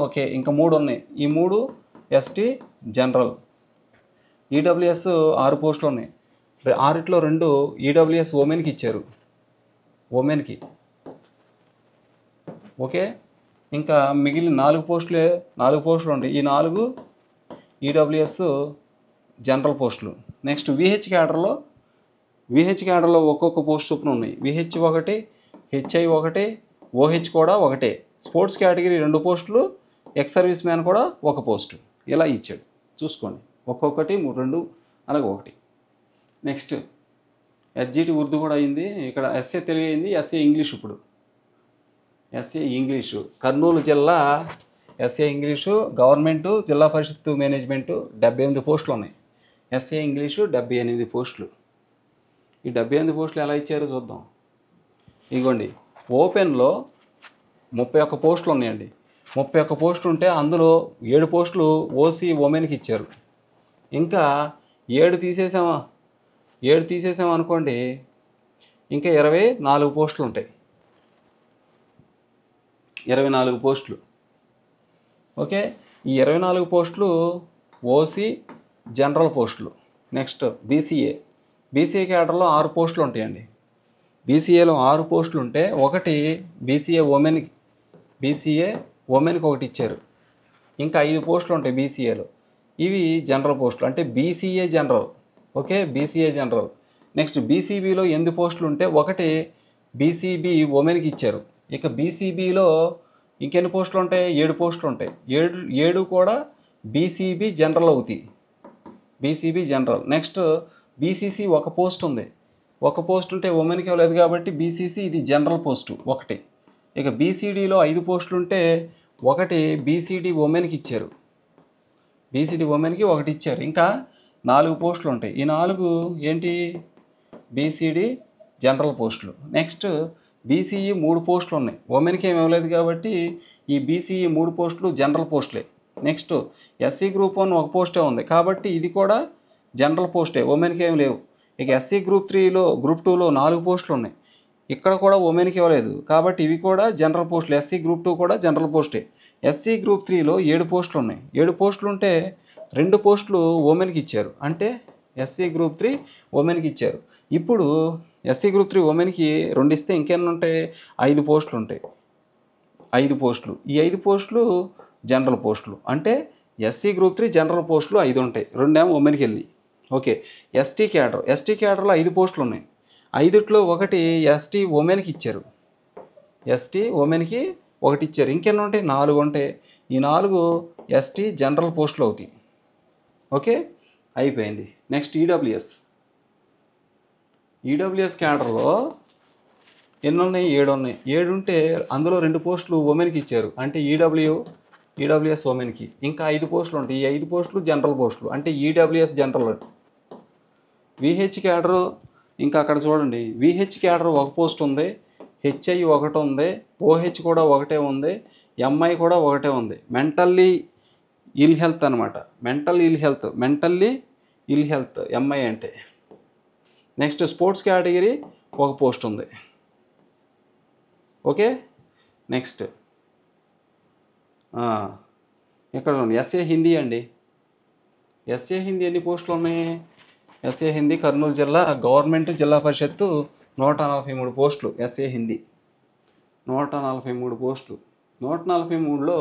ఓకే, ఇంకా 3 ఉన్నాయి. ఈ 3 ఎస్టీ జనరల్. ఈడబ్ల్యూఎస్ 6 పోస్టులు ఉన్నాయి. 6ట్లో 2 ఈడబ్ల్యూఎస్ ఉమెన్కి ఇచ్చారు, ఉమెన్కి. ఓకే, ఇంకా మిగిలిన 4 పోస్టులు ఉంటాయి. ఈ 4 ఈడబ్ల్యూఎస్ జనరల్ పోస్టులు. నెక్స్ట్ విహెచ్ క్యాడర్లో ఒక్కొక్క పోస్ట్ చొప్పున ఉన్నాయి. విహెచ్ 1, హెచ్ఐ 1, ఓహెచ్ కూడా 1. స్పోర్ట్స్ కేటగిరీ 2 పోస్టులు, ఎక్స్ సర్వీస్ మ్యాన్ కూడా 1 పోస్టు. ఇలా ఇచ్చాడు, చూసుకోండి. ఒక్కొక్కటి 2 అలాగే 1. నెక్స్ట్ ఎస్జిటి ఉర్దూ కూడా అయింది. ఇక్కడ ఎస్ఏ తెలుగు అయింది, ఎస్ఏ ఇంగ్లీష్. ఇప్పుడు ఎస్ఏ ఇంగ్లీషు కర్నూలు జిల్లా ఎస్ఏ ఇంగ్లీషు గవర్నమెంటు జిల్లా పరిషత్ మేనేజ్మెంటు 78 పోస్టులు ఉన్నాయి. ఎస్ఏ ఇంగ్లీషు 78 పోస్టులు. ఈ 78 పోస్టులు ఎలా ఇచ్చారో చూద్దాం. ఇదిగోండి ఓపెన్లో 31 పోస్టులు ఉన్నాయండి. 31 పోస్టులు ఉంటే అందులో 7 పోస్టులు ఓసీ ఉమెన్కి ఇచ్చారు. ఇంకా 7 తీసేసాం అనుకోండి, ఇంకా 24 పోస్టులు ఉంటాయి. 24 పోస్టులు. ఓకే, ఈ 24 పోస్టులు ఓసీ జనరల్ పోస్టులు. నెక్స్ట్ బీసీఏ క్యాడర్లో 6 పోస్టులు ఉంటాయండి. బీసీఏలో 6 పోస్టులు ఉంటే 1 బీసీఏ ఉమెన్కి 1 ఇచ్చారు. ఇంకా 5 పోస్టులు ఉంటాయి బీసీఏలో. ఇవి జనరల్ పోస్టులు అంటే BCA general. Okay, BCA general. Next బీసీబీలో 8 పోస్టులు ఉంటే 1 బీసీబీ ఉమెన్కి ఇచ్చారు. ఇక బీసీబీలో ఇంకెన్ని పోస్టులు ఉంటాయి? 7 పోస్టులు ఉంటాయి. 7 కూడా బీసీబీ జనరల్ అవుతాయి. BCB general. Next BCC 1 post ఉంది. 1 పోస్ట్ ఉంటే ఉమెన్కి ఇవ్వలేదు కాబట్టి బీసీసీ ఇది జనరల్ పోస్టు 1. ఇక బీసీడీలో 5 పోస్టులు ఉంటే 1 బీసీడీ ఉమెన్కి ఇచ్చారు. బీసీడీ ఉమెన్కి 1 ఇచ్చారు. ఇంకా 4 పోస్టులు ఉంటాయి. ఈ 4 ఏంటి? బీసీడీ జనరల్ పోస్టులు. నెక్స్ట్ బీసీఈ 3 పోస్టులు ఉన్నాయి. ఉమెన్కి ఏమి ఇవ్వలేదు కాబట్టి ఈ బీసీఈ 3 పోస్టులు జనరల్ పోస్టులే. నెక్స్ట్ ఎస్సీ గ్రూప్ 1 1 పోస్టే ఉంది కాబట్టి ఇది కూడా జనరల్ పోస్టే, ఉమెన్కి ఏమి లేవు. ఇక ఎస్సీ గ్రూప్ 2లో 4 పోస్టులు ఉన్నాయి. ఇక్కడ కూడా ఉమెన్కి ఇవ్వలేదు కాబట్టి ఇవి కూడా జనరల్ పోస్టులు. ఎస్సీ గ్రూప్ 2 కూడా జనరల్ పోస్టే. ఎస్సీ గ్రూప్ 3లో 7 పోస్టులు ఉన్నాయి. 7 పోస్టులు ఉంటే 2 పోస్టులు ఉమెన్కి ఇచ్చారు అంటే ఎస్సీ గ్రూప్ 3 ఉమెన్కి ఇచ్చారు. ఇప్పుడు ఎస్సీ గ్రూప్ 3 ఉమెన్కి 2 ఇస్తే ఇంకెన్ని ఉంటాయి? 5 పోస్టులు ఉంటాయి. 5 పోస్టులు. ఈ 5 పోస్టులు జనరల్ పోస్టులు అంటే ఎస్సీ గ్రూప్ 3 జనరల్ పోస్టులు 5 ఉంటాయి. 2 ఏమో ఉమెన్కి వెళ్ళి. ఓకే, ఎస్టీ క్యాడర్లో 5 పోస్టులు ఉన్నాయి. 5ట్లో 1 ఎస్టీ ఉమెన్కి ఇచ్చారు. ఎస్టీ ఉమెన్కి 1 ఇచ్చారు. ఇంకెన్ని ఉంటాయి? 4 ఉంటాయి. ఈ 4 ఎస్టీ జనరల్ పోస్టులు అవుతాయి. ఓకే, అయిపోయింది. నెక్స్ట్ ఈడబ్ల్యూఎస్ క్యాడర్లో ఎన్ని ఉన్నాయి? 7 ఉన్నాయి. 7 ఉంటే అందులో 2 పోస్టులు ఉమెన్కి ఇచ్చారు అంటే ఈడబ్ల్యూఎస్ ఉమెన్కి. ఇంకా 5 పోస్టులు ఉంటాయి. ఈ 5 పోస్టులు జనరల్ పోస్టులు అంటే ఈడబ్ల్యూఎస్ జనరల్. విహెచ్ క్యాడర్ ఇంకా అక్కడ చూడండి, విహెచ్ క్యాడర్ 1 పోస్ట్ ఉంది, హెచ్ఐ 1 ఉంది, ఓహెచ్ కూడా 1 ఉంది, ఎంఐ కూడా 1 ఉంది. మెంటల్లీ ఇల్ హెల్త్ అనమాట. మెంటల్లీ ఇల్ హెల్త్ ఎంఐ అంటే. నెక్స్ట్ స్పోర్ట్స్ కేటగిరీ ఒక పోస్ట్ ఉంది. ఓకే. నెక్స్ట్ ఇక్కడ ఉంది ఎస్ఏ హిందీ అండి. ఎస్ఏ హిందీ ఎన్ని పోస్టులు ఉన్నాయి? ఎస్ఏ హిందీ కర్నూలు జిల్లా గవర్నమెంట్ జిల్లా పరిషత్తు 143 పోస్టులు. ఎస్ఏ హిందీ 143 పోస్టులు. 143లో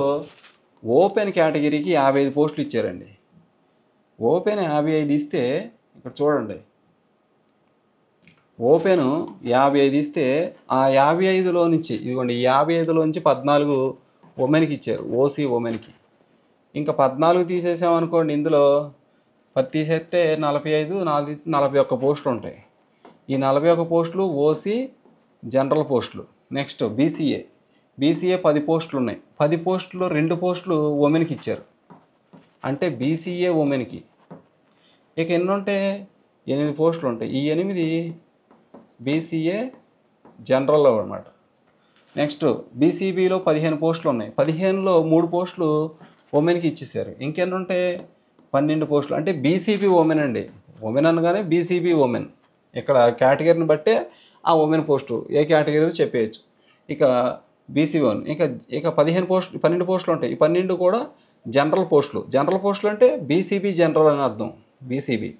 ఓపెన్ కేటగిరీకి 55 పోస్టులు ఇచ్చారండి. ఓపెన్ 55 ఇస్తే ఇక్కడ చూడండి, ఓపెన్ 55 ఇస్తే ఆ 55లో నుంచి ఇదిగోండి, ఈ 55లోంచి 14 ఉమెన్కి ఇచ్చారు, ఓసీ ఉమెన్కి. ఇంకా 14 తీసేసామనుకోండి, ఇందులో 10 తీసేస్తే 45, 41 పోస్టులు ఉంటాయి. ఈ 41 పోస్టులు ఓసీ జనరల్ పోస్టులు. నెక్స్ట్ బీసీఏ 10 పోస్టులు ఉన్నాయి. 10 పోస్టులు 2 పోస్టులు ఉమెన్కి ఇచ్చారు, అంటే బీసీఏ ఉమెన్కి. ఇక ఎన్ని ఉంటాయి? 8 పోస్టులు ఉంటాయి. ఈ 8 బీసీఏ జనరల్లో అనమాట. నెక్స్ట్ బీసీబీలో 15 పోస్టులు ఉన్నాయి. 15లో 3 పోస్టులు ఉమెన్కి ఇచ్చేసారు. ఇంకెన్ని ఉంటాయి? 12 పోస్టులు, అంటే బీసీబీ ఉమెన్ అండి. ఉమెన్ అనగానే బీసీబీ ఉమెన్. ఇక్కడ కేటగిరీని బట్టే ఆ ఉమెన్ పోస్టు ఏ కేటగిరీ చెప్పేయచ్చు. ఇక బీసీ వన్ ఇక 12 పోస్టులు ఉంటాయి. ఈ 12 కూడా జనరల్ పోస్టులు. జనరల్ పోస్టులు అంటే బీసీబీ జనరల్ అని అర్థం, బీసీబీ.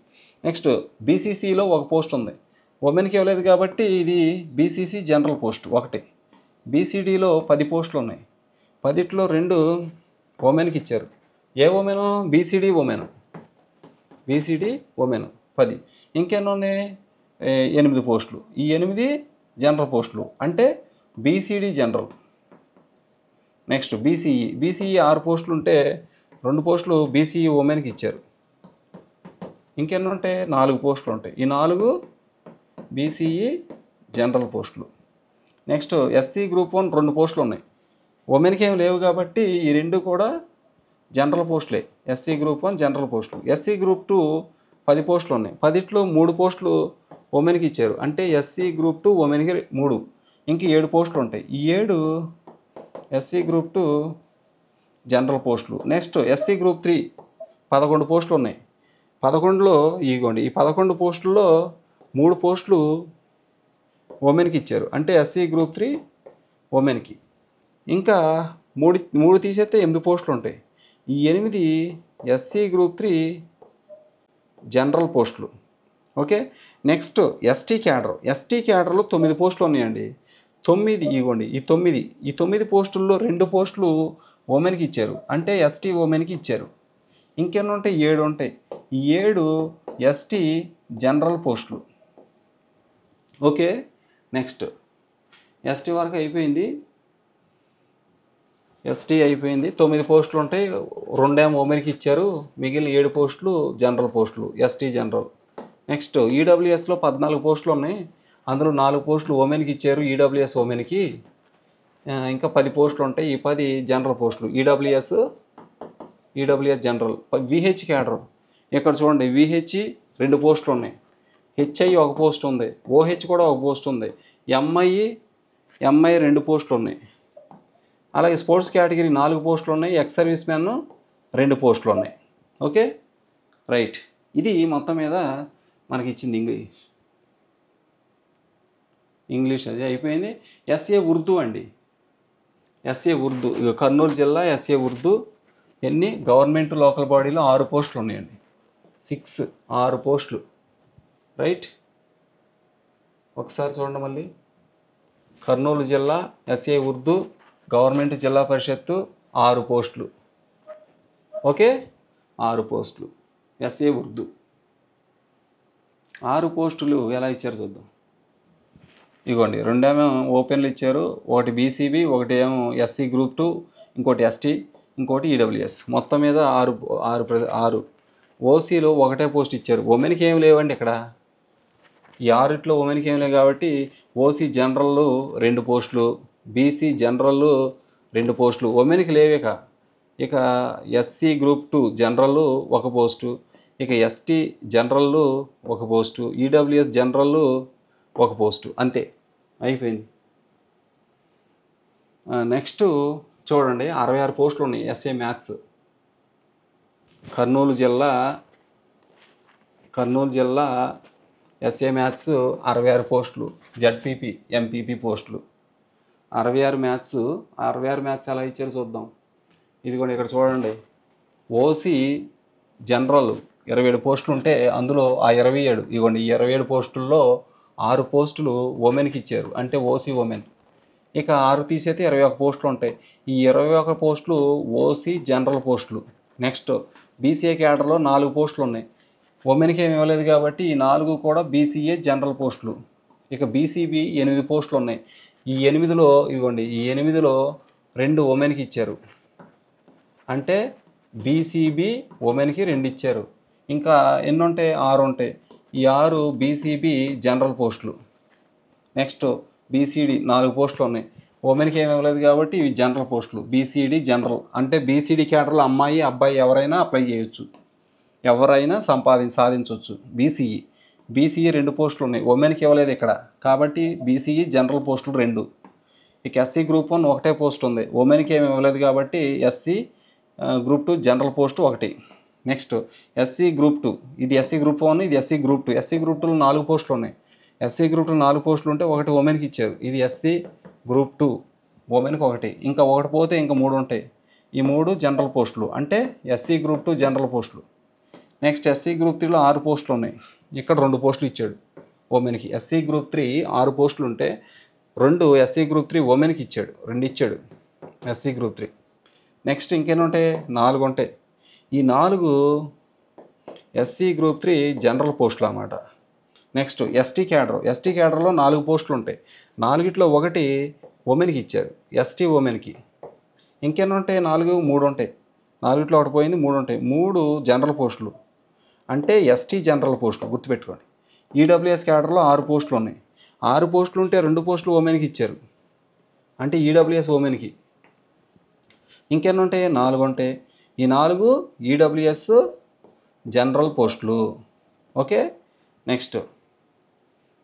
నెక్స్ట్ బీసీసీలో ఒక పోస్ట్ ఉంది, ఉమెన్కి ఇవ్వలేదు కాబట్టి ఇది బీసీసీ జనరల్ పోస్ట్ ఒకటి. బీసీడీలో 10 పోస్టులు ఉన్నాయి. 10లో 2 ఉమెన్కి ఇచ్చారు. ఏ ఉమెను? BCD women. BCD women 10. ఇంకెన్ని ఉన్నాయి? 8 పోస్టులు. ఈ 8 జనరల్ పోస్టులు, అంటే బీసీడీ జనరల్. నెక్స్ట్ బీసీఈ 6 పోస్టులు ఉంటే 2 పోస్టులు బీసీఈ ఉమెన్కి ఇచ్చారు. ఇంకెన్ని ఉంటాయి? 4 పోస్టులు ఉంటాయి. ఈ 4 బీసీఈ జనరల్ పోస్టులు. నెక్స్ట్ ఎస్సీ గ్రూప్ 1 2 పోస్టులు ఉన్నాయి. ఉమెన్కి ఏమి లేవు కాబట్టి ఈ 2 కూడా జనరల్ పోస్టులే. ఎస్సీ గ్రూప్ 1 జనరల్ పోస్టులు. ఎస్సీ గ్రూప్ 2 10 పోస్టులు ఉన్నాయి. 10లో 3 పోస్టులు ఉమెన్కి ఇచ్చారు, అంటే ఎస్సీ గ్రూప్ 2 ఉమెన్కి 3. ఇంక 7 పోస్టులు ఉంటాయి. ఈ 7 ఎస్సీ గ్రూప్ 2 జనరల్ పోస్టులు. నెక్స్ట్ ఎస్సీ గ్రూప్ 3 11 పోస్టులు ఉన్నాయి. 11లో ఇగోండి, ఈ 11 పోస్టుల్లో 3 పోస్టులు ఉమెన్కి ఇచ్చారు, అంటే ఎస్సీ గ్రూప్ 3 ఉమెన్కి. ఇంకా 3 తీసేస్తే 8 పోస్టులు ఉంటాయి. ఈ 8 ఎస్సీ గ్రూప్ 3 జనరల్ పోస్టులు. ఓకే. నెక్స్ట్ ఎస్టీ క్యాడర్లో 9 పోస్టులు ఉన్నాయండి. 9 ఇగోండి, ఈ 9 పోస్టుల్లో 2 పోస్టులు ఉమెన్కి ఇచ్చారు, అంటే ఎస్టీ ఉమెన్కి ఇచ్చారు. ఇంకెన్ని ఉంటాయి? 7 ఉంటాయి. ఈ 7 ఎస్టీ జనరల్ పోస్టులు. ఓకే. నెక్స్ట్ ఎస్టీ వరకు అయిపోయింది. ఎస్టీ అయిపోయింది. 9 పోస్టులు ఉంటాయి, 2 ఉమెన్కి ఇచ్చారు, మిగిలిన 7 పోస్టులు జనరల్ పోస్టులు, ఎస్టీ జనరల్. నెక్స్ట్ ఈడబ్ల్యూఎస్లో 14 పోస్టులు ఉన్నాయి. అందులో 4 పోస్టులు ఉమెన్కి ఇచ్చారు, ఈడబ్ల్యూఎస్ ఉమెన్కి. ఇంకా 10 పోస్టులు ఉంటాయి. ఈ 10 జనరల్ పోస్టులు, ఈడబ్ల్యూఎస్ జనరల్. విహెచ్ క్యాడర్ ఇక్కడ చూడండి, విహెచ్ 2 పోస్టులు ఉన్నాయి. హెచ్ఐ 1 పోస్ట్ ఉంది, ఓహెచ్ కూడా 1 పోస్ట్ ఉంది, ఎంఐ 2 పోస్టులు ఉన్నాయి. అలాగే స్పోర్ట్స్ కేటగిరీ 4 పోస్టులు ఉన్నాయి, ఎక్స్ సర్వీస్ మ్యాన్ 2 పోస్టులు ఉన్నాయి. Okay right. ఇది మొత్తం మీద మనకి ఇచ్చింది ఇంగ్లీష్ అది అయిపోయింది. ఎస్ఏ ఉర్దూ అండి. ఎస్ఏ ఉర్దూ ఇక కర్నూలు జిల్లా ఎస్ఏ ఉర్దూ ఎన్ని గవర్నమెంట్ లోకల్ బాడీలో 6 పోస్టులు ఉన్నాయండి. 6 పోస్టులు. రైట్. ఒకసారి చూడండి మళ్ళీ. కర్నూలు జిల్లా ఎస్ఏ ఉర్దూ గవర్నమెంట్ జిల్లా పరిషత్తు 6 పోస్టులు. ఓకే 6 పోస్టులు ఎస్ఏ ఉర్దూ. 6 పోస్టులు ఎలా ఇచ్చారు చూద్దాం. ఇగోండి, 2 ఓపెన్లు ఇచ్చారు, ఒకటి బీసీబీ, ఒకటి ఏమో ఎస్సీ గ్రూప్ 2, ఇంకోటి ఎస్టీ, ఇంకోటి ఈడబ్ల్యూఎస్. మొత్తం మీద 6. ఓసీలో 1 పోస్ట్ ఇచ్చారు, ఉమెన్కి ఏమి లేవండి ఇక్కడ. ఈ 6లో ఉమెన్కి ఏమి లేవు కాబట్టి ఓసీ జనరల్ 2 పోస్టులు, బీసీ జనరల్ 2 పోస్టులు, ఉమెన్కి లేవేక. ఇక ఎస్సీ గ్రూప్ 2 జనరల్ 1 పోస్టు, ఇక ST general 1 post, EWS general 1 post. అంతే అయిపోయింది. నెక్స్ట్ చూడండి, 66 పోస్టులు ఉన్నాయి ఎస్ఏ మ్యాథ్స్. కర్నూలు జిల్లా కర్నూలు జిల్లా ఎస్ఏ మ్యాథ్స్ 66 పోస్టులు, జడ్పీపీ ఎంపీపీ పోస్టులు 66 మ్యాథ్స్ ఎలా ఇచ్చారు చూద్దాం. ఇదిగోండి ఇక్కడ చూడండి, ఓసీ జనరల్ 27 పోస్టులు ఉంటే అందులో ఆ 27 ఇదిగోండి ఈ 27 పోస్టుల్లో 6 పోస్టులు ఉమెన్కి ఇచ్చారు, అంటే ఓసీ ఉమెన్. ఇక 6 తీసేస్తే 21 పోస్టులు ఉంటాయి. ఈ 21 పోస్టులు ఓసీ జనరల్ పోస్టులు. నెక్స్ట్ బీసీఏ క్యాడర్లో 4 పోస్టులు ఉన్నాయి, ఉమెన్కి ఏమి ఇవ్వలేదు కాబట్టి ఈ 4 కూడా బీసీఏ జనరల్ పోస్టులు. ఇక బీసీబీ 8 పోస్టులు ఉన్నాయి. ఈ 8లో ఇదిగోండి ఈ 8లో 2 ఉమెన్కి ఇచ్చారు, అంటే బీసీబీ ఉమెన్కి 2 ఇచ్చారు. ఇంకా ఎన్ని ఉంటాయి? 6 ఉంటాయి. ఈ 6 బీసీబీ జనరల్ పోస్టులు. నెక్స్ట్ బీసీడీ 4 పోస్టులు ఉన్నాయి, ఉమెన్కి ఏమి ఇవ్వలేదు కాబట్టి ఇవి జనరల్ పోస్టులు. బీసీడీ జనరల్ అంటే బీసీడీ క్యాడర్లో అమ్మాయి అబ్బాయి ఎవరైనా అప్లై చేయొచ్చు, ఎవరైనా సాధించవచ్చు. బీసీఈ 2 పోస్టులు ఉన్నాయి, ఉమెన్కి ఇవ్వలేదు ఇక్కడ కాబట్టి బీసీఈ జనరల్ పోస్టులు 2. ఇక ఎస్సీ గ్రూప్ 1 ఒకటే పోస్ట్ ఉంది, ఉమెన్కి ఏమి ఇవ్వలేదు కాబట్టి SC group 2 general post 1. Next SC group 2, ఇది ఎస్సీ గ్రూప్ 1, ఇది ఎస్సీ గ్రూప్ 2. ఎస్సీ గ్రూప్ 2లో 4 పోస్టులు ఉన్నాయి, ఎస్సీ గ్రూప్ 2 4 పోస్టులు ఉంటే 1 ఉమెన్కి ఇచ్చారు. ఇది ఎస్సీ గ్రూప్ 2 ఉమెన్కి 1, ఇంకా 1 పోతే ఇంకా 3 ఉంటాయి. ఈ 3 జనరల్ పోస్టులు, అంటే ఎస్సీ గ్రూప్ 2 జనరల్ పోస్టులు. నెక్స్ట్ ఎస్సీ గ్రూప్ 3లో 6 పోస్టులు ఉన్నాయి, ఇక్కడ 2 పోస్టులు ఇచ్చాడు ఉమెన్కి. ఎస్సీ గ్రూప్ 3 6 పోస్టులు ఉంటే 2 ఎస్సీ గ్రూప్ 3 ఉమెన్కి ఇచ్చాడు, 2 ఇచ్చాడు ఎస్సీ గ్రూప్ 3. నెక్స్ట్ ఇంకేం ఉంటాయి? 4 ఉంటాయి. ఈ 4 ఎస్సీ గ్రూప్ 3 జనరల్ పోస్టులు అన్నమాట. నెక్స్ట్ ఎస్టీ క్యాడర్లో 4 పోస్టులు ఉంటాయి, 4లో 1 ఉమెన్కి ఇచ్చారు, ఎస్టీ ఉమెన్కి. ఇంకెన్ని ఉంటాయి? 3 ఉంటాయి, 4లో 1 పోయింది, 3 ఉంటాయి. 3 జనరల్ పోస్టులు, అంటే ఎస్టీ జనరల్ పోస్టులు గుర్తుపెట్టుకోండి. ఈడబ్ల్యూఎస్ క్యాడర్లో 6 పోస్టులు ఉన్నాయి, 6 పోస్టులు ఉంటే 2 పోస్టులు ఉమెన్కి ఇచ్చారు, అంటే ఈడబ్ల్యూఎస్ ఉమెన్కి. ఇంకెన్ని ఉంటాయి? 4 ఉంటాయి. ఈ 4 ఈడబ్ల్యూఎస్ జనరల్ పోస్టులు. Okay. Next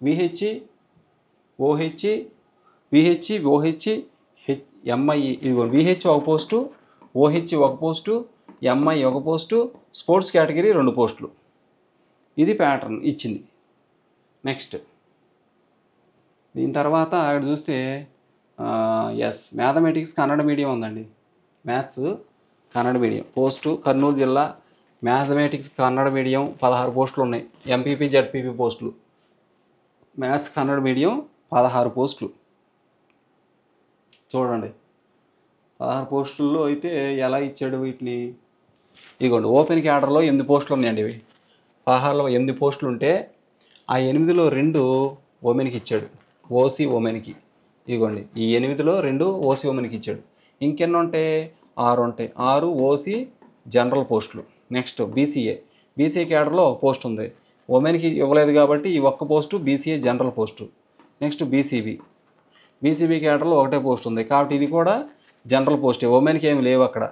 VH OH MI. ఇదిగో VH 1 post, OH 1 post, MI 1 post, sports category 2 పోస్టులు. ఇది ప్యాటర్న్ ఇచ్చింది. నెక్స్ట్ దీని తర్వాత అక్కడ చూస్తే మ్యాథమెటిక్స్ కన్నడ మీడియం ఉందండి. Maths Kannada medium post Kurnool జిల్లా మ్యాథమెటిక్స్ కన్నడ మీడియం 16 పోస్టులు ఉన్నాయి, ఎంపీపీ జడ్పీపీ పోస్టులు. మ్యాథ్స్ కన్నడ మీడియం 16 పోస్టులు. చూడండి 16 పోస్టుల్లో అయితే ఎలా ఇచ్చాడు వీటిని? ఇదిగోండి ఓపెన్ క్యాడర్లో 8 పోస్టులు ఉన్నాయండి. ఇవి 16లో 8 పోస్టులు ఉంటే ఆ 8లో 2 ఉమెన్కి ఇచ్చాడు, ఓసీ ఉమెన్కి. ఇదిగోండి ఈ 8లో 2 ఓసీ ఉమెన్కి ఇచ్చాడు. ఇంకెన్ని ఉంటాయి? 6 ఉంటాయి, 6 ఓసీ జనరల్ పోస్టులు. నెక్స్ట్ బీసీఏ క్యాడర్లో 1 పోస్ట్ ఉంది, ఉమెన్కి ఇవ్వలేదు కాబట్టి ఈ 1 post BCA general post. Next BCB క్యాడర్లో 1 పోస్ట్ ఉంది కాబట్టి ఇది కూడా జనరల్ పోస్టే, ఉమెన్కి ఏమి లేవు అక్కడ.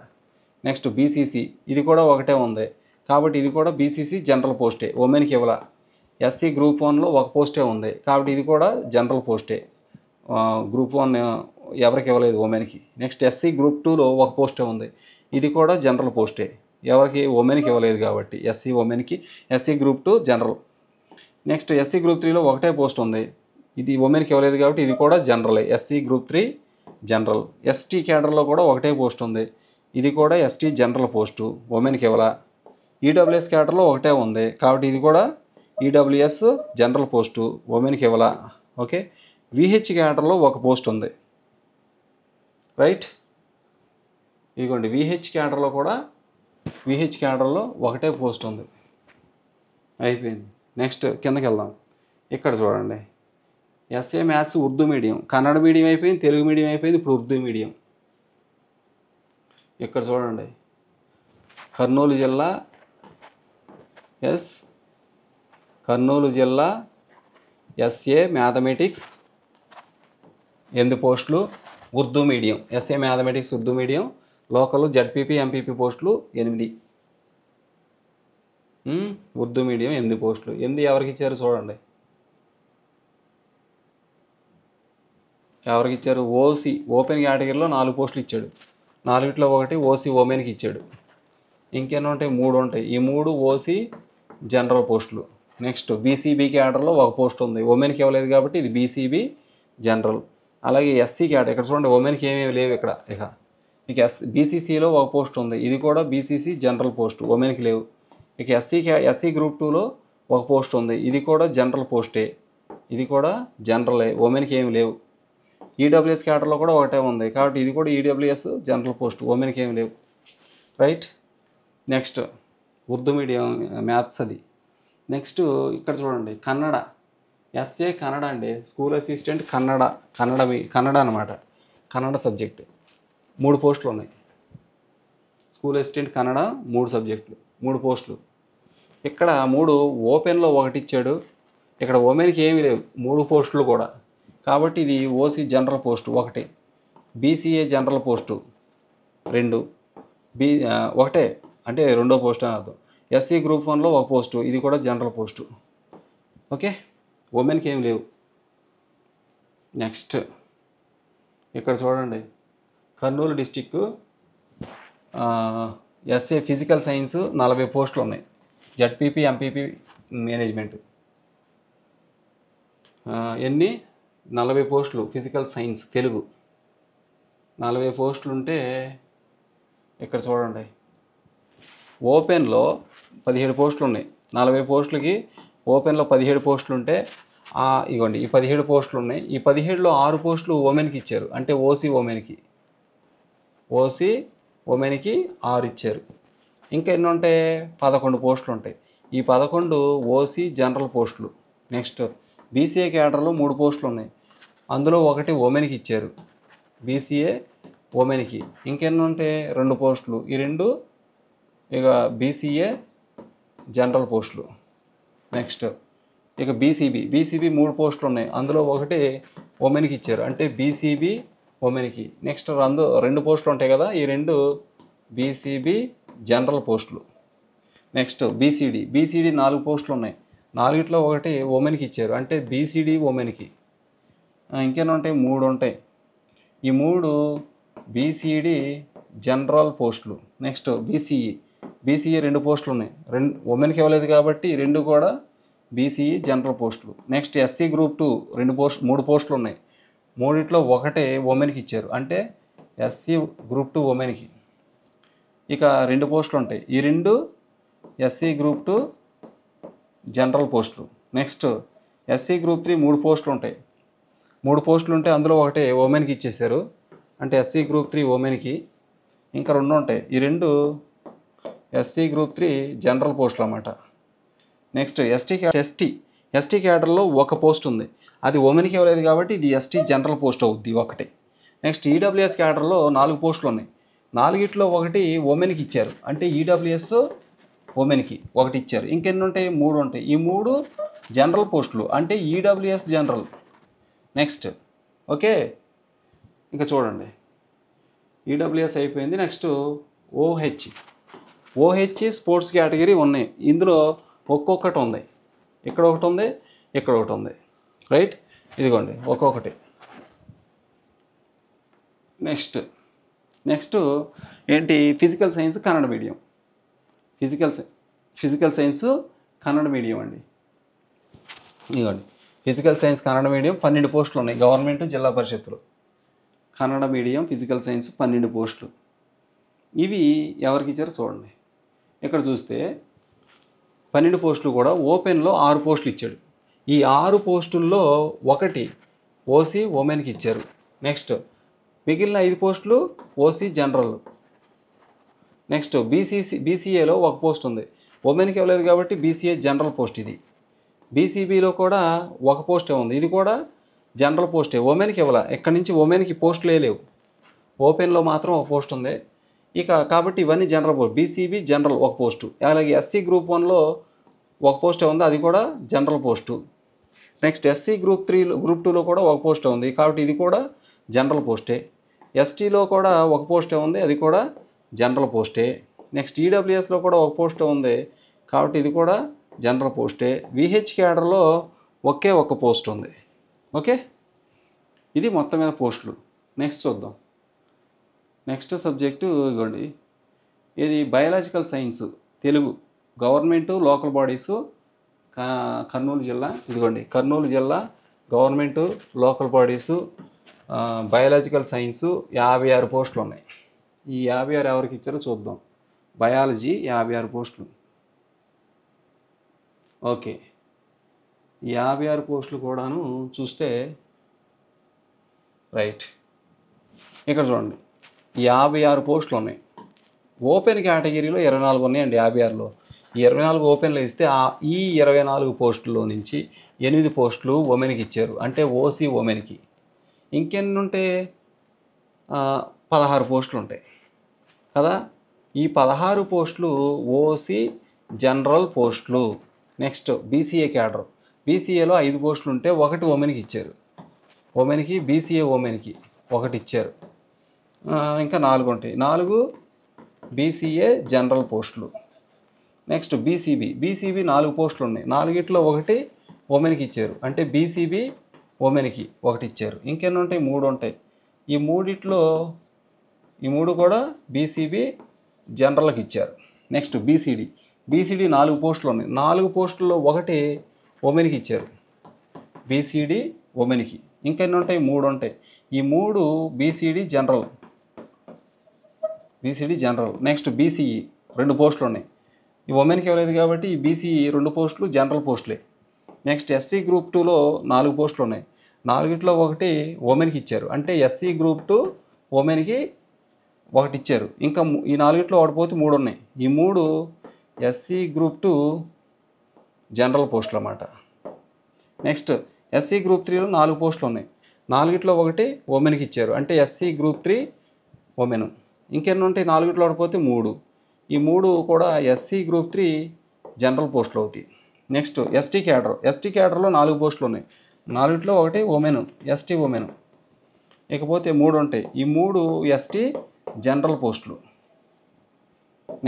నెక్స్ట్ బీసీసీ, ఇది కూడా 1 ఉంది కాబట్టి ఇది కూడా బీసీసీ జనరల్ పోస్టే, ఉమెన్కి ఇవ్వాల. ఎస్సీ గ్రూప్ 1లో 1 పోస్టే ఉంది కాబట్టి ఇది కూడా జనరల్ పోస్టే, గ్రూప్ 1 ఎవరికి ఇవ్వలేదు ఉమెన్కి. నెక్స్ట్ ఎస్సీ గ్రూప్ 2లో 1 పోస్టే ఉంది, ఇది కూడా జనరల్ పోస్టే, ఎవరికి ఉమెన్కి ఇవ్వలేదు కాబట్టి ఎస్సీ ఉమెన్కి. SC group 2 general. Next SC group 3లో 1 పోస్ట్ ఉంది, ఇది ఉమెన్కి ఇవ్వలేదు కాబట్టి ఇది కూడా జనరలే, ఎస్సీ గ్రూప్ 3 జనరల్. ఎస్టీ క్యాడర్లో కూడా 1 పోస్ట్ ఉంది, ఇది కూడా ఎస్టీ జనరల్ పోస్టు, ఉమెన్కి ఇవ్వాల. ఈడబ్ల్యూఎస్ క్యాడర్లో 1 ఉంది కాబట్టి ఇది కూడా ఈడబ్ల్యూఎస్ జనరల్ పోస్టు, ఉమెన్కి ఇవ్వాల. ఓకే. విహెచ్ క్యాడర్లో 1 పోస్ట్ ఉంది, రైట్. ఇదిగోండి విహెచ్ క్యాడర్లో 1 పోస్ట్ ఉంది, అయిపోయింది. నెక్స్ట్ కిందకి వెళ్దాం. ఇక్కడ చూడండి SA maths Urdu medium, Kannada medium అయిపోయింది, తెలుగు మీడియం అయిపోయింది, ఇప్పుడు ఉర్దూ మీడియం. ఇక్కడ చూడండి కర్నూలు జిల్లా ఎస్ఏ మ్యాథమెటిక్స్ 8 పోస్టులు, Urdu medium. SA mathematics Urdu medium local ZPP MPP పోస్టులు 8. ఉర్దూ మీడియం 8 పోస్టులు. 8 ఎవరికి ఇచ్చారు చూడండి, ఎవరికి ఇచ్చారు? ఓసీ ఓపెన్ కేటగిరీలో 4 పోస్టులు ఇచ్చాడు, 4లో 1 ఓసీ ఉమెన్కి ఇచ్చాడు. ఇంకెన్ని ఉంటాయి? 3 ఉంటాయి, ఈ 3 ఓసీ జనరల్ పోస్టులు. నెక్స్ట్ బీసీబీ క్యాడర్లో ఒక పోస్ట్ ఉంది, ఉమెన్కి ఇవ్వలేదు కాబట్టి ఇది బీసీబీ జనరల్. అలాగే ఎస్సీ క్యాడర్, ఇక్కడ చూడండి ఉమెన్కి ఏమేమి లేవు ఇక్కడ. ఇక బీసీసీలో ఒక పోస్ట్ ఉంది, ఇది కూడా బీసీసీ జనరల్ పోస్ట్, ఉమెన్కి లేవు. ఇక ఎస్సీ గ్రూప్ 2లో ఒక పోస్ట్ ఉంది, ఇది కూడా జనరల్ పోస్టే, ఇది కూడా జనరలే, ఉమెన్కి ఏమి లేవు. ఈడబ్ల్యూఎస్ క్యాడర్లో కూడా ఒకటే ఉంది కాబట్టి ఇది కూడా ఈడబ్ల్యూఎస్ జనరల్ పోస్ట్, ఉమెన్కి ఏమి లేవు. Right. Next Urdu medium maths అది. నెక్స్ట్ ఇక్కడ చూడండి కన్నడ, ఎస్ఏ కన్నడ అండి, స్కూల్ అసిస్టెంట్ కన్నడ అనమాట, కన్నడ సబ్జెక్ట్ 3 పోస్టులు ఉన్నాయి. స్కూల్ అసిస్టెంట్ కన్నడ 3 సబ్జెక్టులు 3 పోస్టులు. ఇక్కడ 3 ఓపెన్లో ఒకటి ఇచ్చాడు, ఇక్కడ ఉమెన్కి ఏమీ లేవు 3 పోస్టులు కూడా, కాబట్టి ఇది OC general post 1, BCA general post 2, ఒకటే అంటే రెండో పోస్ట్ అని అర్థం. ఎస్సీ గ్రూప్ 1లో ఒక పోస్టు, ఇది కూడా జనరల్ పోస్టు. ఓకే, ఉమెన్కి ఏమి లేవు. నెక్స్ట్ ఇక్కడ చూడండి Kurnool district SA physical science 40 పోస్టులు ఉన్నాయి, జడ్పీపీ ఎంపీపీ మేనేజ్మెంట్. ఎన్ని 40 పోస్టులు ఫిజికల్ సైన్స్ తెలుగు 40 పోస్టులు ఉంటే ఇక్కడ చూడండి ఓపెన్లో 17 పోస్టులు ఉన్నాయి. 40 పోస్టులకి ఓపెన్లో 17 పోస్టులు ఉంటే ఇగోండి ఈ 17 పోస్టులు ఉన్నాయి. ఈ 17లో 6 పోస్టులు ఉమెన్కి ఇచ్చారు, అంటే ఓసీ ఉమెన్కి 6 ఇచ్చారు. ఇంకా ఎన్ని ఉంటాయి 11 పోస్టులు ఉంటాయి. ఈ 11 ఓసీ జనరల్ పోస్టులు. నెక్స్ట్ బీసీఏ క్యాడర్లో 3 పోస్టులు ఉన్నాయి, అందులో ఒకటి ఉమెన్కి ఇచ్చారు, బీసీఏ ఉమెన్కి. ఇంకెన్ని ఉంటాయి 2 పోస్టులు, ఈ 2 ఇక బీసీఏ జనరల్ పోస్టులు. నెక్స్ట్ ఇక బీసీబీ 3 పోస్టులు ఉన్నాయి, అందులో ఒకటి ఉమెన్కి ఇచ్చారు, అంటే బీసీబీ ఉమెన్కి. నెక్స్ట్ 2 పోస్టులు ఉంటాయి కదా, ఈ 2 బీసీబీ జనరల్ పోస్టులు. నెక్స్ట్ బీసీడీ 4 పోస్టులు ఉన్నాయి, 4లో ఒకటి ఉమెన్కి ఇచ్చారు, అంటే బీసీడీ ఉమెన్కి. ఇంకేనా ఉంటాయి 3 ఉంటాయి, ఈ 3 బీసీడీ జనరల్ పోస్టులు. నెక్స్ట్ బీసీఈ 2 పోస్టులు ఉన్నాయి, ఉమెన్కి ఇవ్వలేదు కాబట్టి 2 కూడా బీసీఈ జనరల్ పోస్టులు. నెక్స్ట్ ఎస్సీ గ్రూప్ 2 3 పోస్టులు ఉన్నాయి, 3లో ఒకటే ఉమెన్కి ఇచ్చారు, అంటే ఎస్సీ గ్రూప్ 2 ఉమెన్కి. ఇక 2 పోస్టులు ఉంటాయి, ఈ 2 ఎస్సీ గ్రూప్ 2 జనరల్ పోస్టులు. నెక్స్ట్ ఎస్సీ గ్రూప్ 3 3 పోస్టులు ఉంటాయి, 3 పోస్టులు ఉంటే అందులో ఒకటే ఉమెన్కి ఇచ్చేసారు, అంటే ఎస్సీ గ్రూప్ 3 ఉమెన్కి. ఇంకా 2 ఉంటాయి, ఈ 2 ఎస్సీ గ్రూప్ 3 జనరల్ పోస్టులు అన్నమాట. నెక్స్ట్ ఎస్టీ క్యాడర్లో ఒక పోస్ట్ ఉంది, అది ఉమెన్కి ఇవ్వలేదు కాబట్టి ఇది ఎస్టీ జనరల్ పోస్ట్ అవుద్ది ఒకటి. నెక్స్ట్ ఈడబ్ల్యూఎస్ క్యాడర్లో 4 పోస్టులు ఉన్నాయి, 4లో ఒకటి ఉమెన్కి ఇచ్చారు, అంటే ఈడబ్ల్యూఎస్ ఉమెన్కి ఒకటి ఇచ్చారు. ఇంకెన్ని ఉంటాయి 3 ఉంటాయి, ఈ 3 జనరల్ పోస్టులు, అంటే ఈడబ్ల్యూఎస్ జనరల్. నెక్స్ట్ ఓకే, ఇంకా చూడండి ఈడబ్ల్యూఎస్ అయిపోయింది. నెక్స్ట్ ఓహెచ్ స్పోర్ట్స్ కేటగిరీ ఉన్నాయి, ఇందులో ఒక్కొక్కటి ఉంది, ఇక్కడ ఒకటి ఉంది, ఇక్కడ ఒకటి ఉంది. రైట్, ఇదిగోండి ఒక్కొక్కటి. నెక్స్ట్ ఏంటి physical science Kannada medium, physical science Kannada medium అండి. ఇదిగోండి ఫిజికల్ సైన్స్ కన్నడ మీడియం 12 పోస్టులు ఉన్నాయి, గవర్నమెంట్ జిల్లా పరిషత్తులు. కన్నడ మీడియం ఫిజికల్ సైన్స్ 12 పోస్టులు. ఇవి ఎవరికి ఇచ్చారో చూడండి, ఇక్కడ చూస్తే 12 పోస్టులు కూడా ఓపెన్లో 6 పోస్టులు ఇచ్చాడు, ఈ 6 పోస్టుల్లో ఒకటి ఓసీ ఉమెన్కి ఇచ్చారు. నెక్స్ట్ మిగిలిన 5 పోస్టులు ఓసీ జనరల్. నెక్స్ట్ బీసీఏలో ఒక పోస్ట్ ఉంది, ఉమెన్కి ఇవ్వలేదు కాబట్టి బీసీఏ జనరల్ పోస్ట్ ఇది. బీసీబీలో కూడా ఒక పోస్టే ఉంది, ఇది కూడా జనరల్ పోస్టే, ఉమెన్కి ఇవ్వాల. ఇక్కడి నుంచి ఉమెన్కి పోస్టులే లేవు, ఓపెన్లో మాత్రం ఒక పోస్ట్ ఉంది. ఇక కాబట్టి ఇవన్నీ జనరల్ పోస్ట్, బీసీబీ జనరల్ ఒక పోస్టు. అలాగే ఎస్సీ గ్రూప్ 1లో ఒక పోస్టే ఉంది, అది కూడా general post. Next SC group 2లో కూడా ఒక పోస్టే ఉంది, కాబట్టి ఇది కూడా జనరల్ పోస్టే. ఎస్టీలో కూడా ఒక పోస్టే ఉంది, అది కూడా జనరల్ పోస్టే. నెక్స్ట్ ఈడబ్ల్యూఎస్లో కూడా ఒక పోస్టే ఉంది, కాబట్టి ఇది కూడా జనరల్ పోస్టే. విహెచ్ క్యాడర్లో ఒకే ఒక పోస్ట్ ఉంది. ఓకే, ఇది మొత్తం మీద పోస్టులు. నెక్స్ట్ చూద్దాం. నెక్స్ట్ సబ్జెక్టు ఇవ్వండి, ఇది biological science Telugu government local bodies Kurnool జిల్లా, ఇదిగోండి కర్నూలు జిల్లా government local bodies biological science 56 పోస్టులు ఉన్నాయి. ఈ 56 ఎవరికి ఇచ్చారో చూద్దాం. బయాలజీ 56 పోస్టులు. ఓకే, ఈ 56 పోస్టులు కూడాను చూస్తే రైట్, ఇక్కడ చూడండి 56 పోస్టులు ఉన్నాయి. ఓపెన్ కేటగిరీలో 24 ఉన్నాయండి 56లో. ఈ 24 ఓపెన్లో ఇస్తే ఈ 24 పోస్టుల్లో నుంచి 8 పోస్టులు ఉమెన్కి ఇచ్చారు, అంటే ఓసీ ఉమెన్కి. ఇంకెన్ని ఉంటే 16 పోస్టులు ఉంటాయి కదా. ఈ 16 పోస్టులు ఓసీ జనరల్ పోస్టులు. నెక్స్ట్ బీసీఏ క్యాడర్, బీసీఏలో 5 పోస్టులు ఉంటే 1 ఉమెన్కి ఇచ్చారు, ఉమెన్కి బీసీఏ ఉమెన్కి 1 ఇచ్చారు. ఇంకా 4 ఉంటాయి, 4 బీసీఏ జనరల్ పోస్టులు. నెక్స్ట్ బీసీబీ, బీసీబీ 4 పోస్టులు ఉన్నాయి, 4గిట్లో 1 ఉమెన్కి ఇచ్చారు, అంటే బీసీబీ ఉమెన్కి 1 ఇచ్చారు. ఇంకెన్ని ఉంటాయి, 3 ఉంటాయి. ఈ 3 కూడా బీసీబీ జనరల్కి ఇచ్చారు. నెక్స్ట్ బీసీడీ, బీసీడీ 4 పోస్టులు ఉన్నాయి, 4 పోస్టుల్లో 1 ఉమెన్కి ఇచ్చారు, బీసీడీ ఉమెన్కి. ఇంకెన్ని ఉంటాయి, 3 ఉంటాయి. ఈ 3 BCD general, BCD general. Next BCE 2 పోస్టులు ఉన్నాయి, ఈ ఉమెన్కి ఇవ్వలేదు కాబట్టి ఈ బీసీఈ 2 పోస్టులు జనరల్ పోస్టులే. నెక్స్ట్ ఎస్సీ గ్రూప్ 2లో 4 పోస్టులు ఉన్నాయి, 4గిట్లో 1 ఉమెన్కి ఇచ్చారు, అంటే ఎస్సీ గ్రూప్ 2 ఉమెన్కి 1 ఇచ్చారు. ఇంకా ఈ 4గిట్లో 1 పోతే 3 ఉన్నాయి, ఈ 3 ఎస్సీ గ్రూప్ 2 జనరల్ పోస్టులు అన్నమాట. నెక్స్ట్ ఎస్సీ గ్రూప్ 3లో 4 పోస్టులు ఉన్నాయి, 4గిట్లో 1 ఉమెన్కి ఇచ్చారు, అంటే ఎస్సీ గ్రూప్ 3 ఉమెన్. ఇంకెన్ని ఉంటాయి, 4గిట్లో 1 పోతే 3, ఈ 3 కూడా ఎస్సీ గ్రూప్ 3 జనరల్ పోస్టులు అవుతాయి. నెక్స్ట్ ఎస్టీ క్యాడర్, ఎస్టీ క్యాడర్లో 4 పోస్టులు ఉన్నాయి, 4గిట్లో 1 ఉమెన్, ఎస్టీ ఉమెన్. ఇకపోతే 3 ఉంటాయి, ఈ 3 ఎస్టీ జనరల్ పోస్టులు.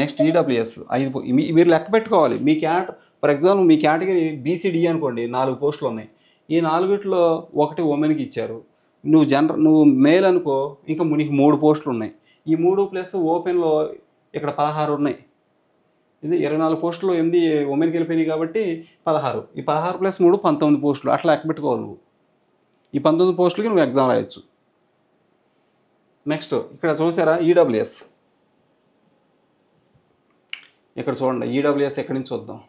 నెక్స్ట్ ఈడబ్ల్యూఎస్ 5 మీరు లెక్క పెట్టుకోవాలి. మీ ఫర్ ఎగ్జాంపుల్ మీ కేటగిరీ బీసీడీ అనుకోండి, 4 పోస్టులు ఉన్నాయి, ఈ 4గిట్లో 1 ఉమెన్కి ఇచ్చారు, నువ్వు మేల్ అనుకో, ఇంకా నీకు 3 పోస్టులు ఉన్నాయి, ఈ 3 ప్లస్ ఓపెన్లో ఇక్కడ 16 ఉన్నాయి. ఇది 24 పోస్టులు 8 ఉమెన్కి వెళ్ళిపోయినాయి కాబట్టి 16, ఈ 16 ప్లస్ 3 19 పోస్టులు. అట్లా లెక్క పెట్టుకోవాలి నువ్వు. ఈ 19 పోస్టులకి నువ్వు ఎగ్జామ్ రాయొచ్చు. నెక్స్ట్ ఇక్కడ చూసారా ఈడబ్ల్యూఎస్, ఇక్కడ చూడండి ఈడబ్ల్యూఎస్ ఎక్కడి నుంచి చూద్దాం.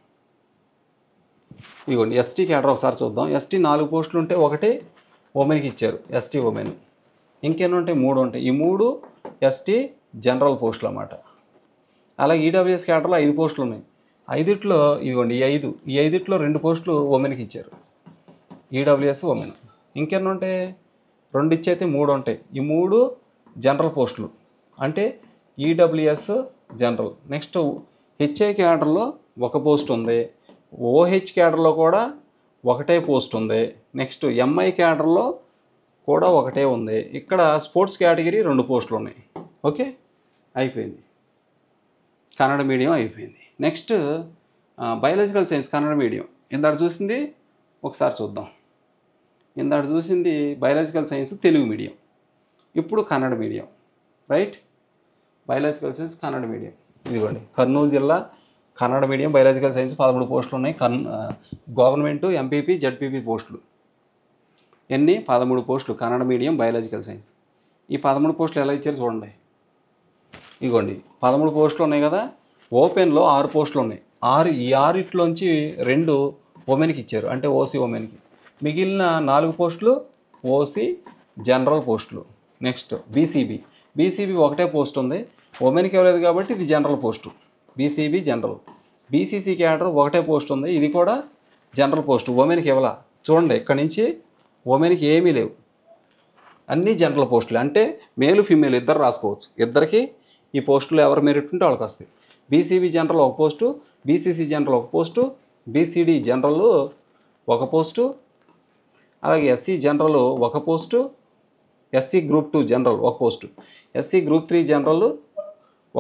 ఇదిగోండి ఎస్టీ క్యాడర్ ఒకసారి చూద్దాం. ఎస్టీ 4 పోస్టులు ఉంటే 1 ఉమెన్కి ఇచ్చారు, ఎస్టీ ఉమెన్. ఇంకెన్ని ఉంటాయి, 3 ఉంటాయి, ఈ 3 ఎస్టీ జనరల్ పోస్టులు అన్నమాట. అలాగే ఈడబ్ల్యూఎస్ క్యాడర్లో 5 పోస్టులు ఉన్నాయి, 5ట్లో ఇదిగోండి ఈ 5ట్లో 2 పోస్టులు ఉమెన్కి ఇచ్చారు, ఈడబ్ల్యూఎస్ ఉమెన్. ఇంకెన్ని ఉంటాయి, 2 ఇచ్చైతే 3 ఉంటాయి, ఈ 3 జనరల్ పోస్టులు, అంటే ఈడబ్ల్యూఎస్ జనరల్. నెక్స్ట్ హెచ్ఐ క్యాడర్లో 1 పోస్ట్ ఉంది, ఓహెచ్ క్యాడర్లో కూడా 1 పోస్ట్ ఉంది. నెక్స్ట్ ఎంఐ క్యాడర్లో కూడా 1 ఉంది. ఇక్కడ స్పోర్ట్స్ కేటగిరీ 2 పోస్టులు ఉన్నాయి. ఓకే, అయిపోయింది, కన్నడ మీడియం అయిపోయింది. Next biological science Kannada medium. ఇందాక చూసింది ఒకసారి చూద్దాం. ఇందాక చూసింది బయాలజికల్ సైన్స్ తెలుగు మీడియం, ఇప్పుడు Kannada medium. Right, biological science Kannada medium. ఇదిగోండి కర్నూలు జిల్లా కన్నడ మీడియం బయాలజికల్ సైన్స్ 13 పోస్టులు ఉన్నాయి. గవర్నమెంటు ఎంపీపీ జడ్పీపీ పోస్టులు ఎన్ని, 13 పోస్టులు కన్నడ మీడియం బయాలజికల్ సైన్స్. ఈ 13 పోస్టులు ఎలా ఇచ్చారు చూడండి. ఇదిగోండి 13 పోస్టులు ఉన్నాయి కదా, ఓపెన్లో 6 పోస్టులు ఉన్నాయి, ఈ 6 2 ఉమెన్కి ఇచ్చారు, అంటే ఓసీ ఉమెన్కి. మిగిలిన 4 పోస్టులు ఓసీ జనరల్ పోస్టులు. నెక్స్ట్ బీసీబీ, 1 పోస్ట్ ఉంది, ఉమెన్కి ఇవ్వలేదు కాబట్టి ఇది general post, BCB general. BCC cadre 1 post ఉంది, ఇది కూడా జనరల్ పోస్టు, ఉమెన్కి ఇవ్వాల. చూడండి ఇక్కడి నుంచి ఉమెన్కి ఏమీ లేవు, అన్నీ జనరల్ పోస్టులు, అంటే మేలు ఫిమేల్ ఇద్దరు రాసుకోవచ్చు, ఇద్దరికి ఈ పోస్టులు ఎవరు మెరిట్ ఉంటే వాళ్ళకి వస్తాయి. BCB general 1 post, BCC general 1 post, BCD general 1 post, అలాగే SC general 1 post, SC group 2 general 1 post, SC group 3 general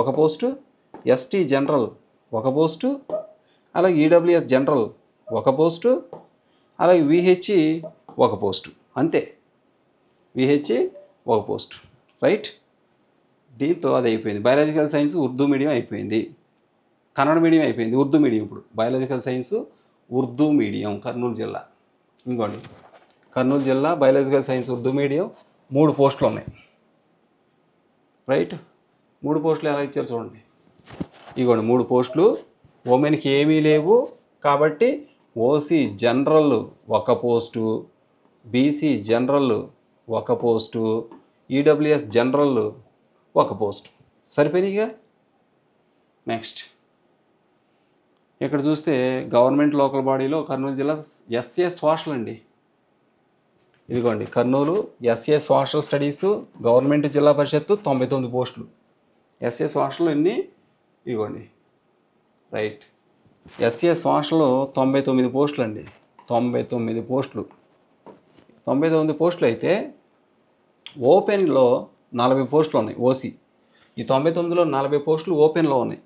1 post, ST general 1 post, అలాగే ఈడబ్ల్యూఎస్ జనరల్ 1 పోస్టు, అలాగే విహెచ్ఈ 1 పోస్టు. అంతే, విహెచ్ఈ 1 పోస్టు. రైట్, దీంతో అది అయిపోయింది. బయాలజికల్ సైన్స్ ఉర్దూ మీడియం అయిపోయింది. Kannada medium అయిపోయింది, Urdu medium. ఇప్పుడు biological science Urdu medium Kurnool జిల్లా. ఇంకోండి కర్నూలు జిల్లా బయాలజికల్ సైన్స్ ఉర్దూ మీడియం 3 పోస్టులు ఉన్నాయి. రైట్, 3 పోస్టులు ఎలా ఇచ్చారు చూడండి. ఇగోండి 3 పోస్టులు. ఉమెన్కి ఏమీ లేవు కాబట్టి OC general 1 post, BC general 1 post, EWS general 1 post. సరిపోయినాయిగా. నెక్స్ట్ ఇక్కడ చూస్తే గవర్నమెంట్ లోకల్ బాడీలో కర్నూలు జిల్లా ఎస్ఏ సోషల్ అండి. ఇదిగోండి Kurnool SA social studies government Zilla Parishad 99 పోస్టులు. ఎస్ఏ సోషల్ ఎన్ని? ఇదిగోండి రైట్, ఎస్ఏ సోషల్ 99 పోస్టులు అండి. 99 పోస్టులు. 99 పోస్టులు అయితే ఓపెన్లో 40 పోస్టులు ఉన్నాయి ఓసీ. ఈ 99లో 40 పోస్టులు ఓపెన్లో ఉన్నాయి.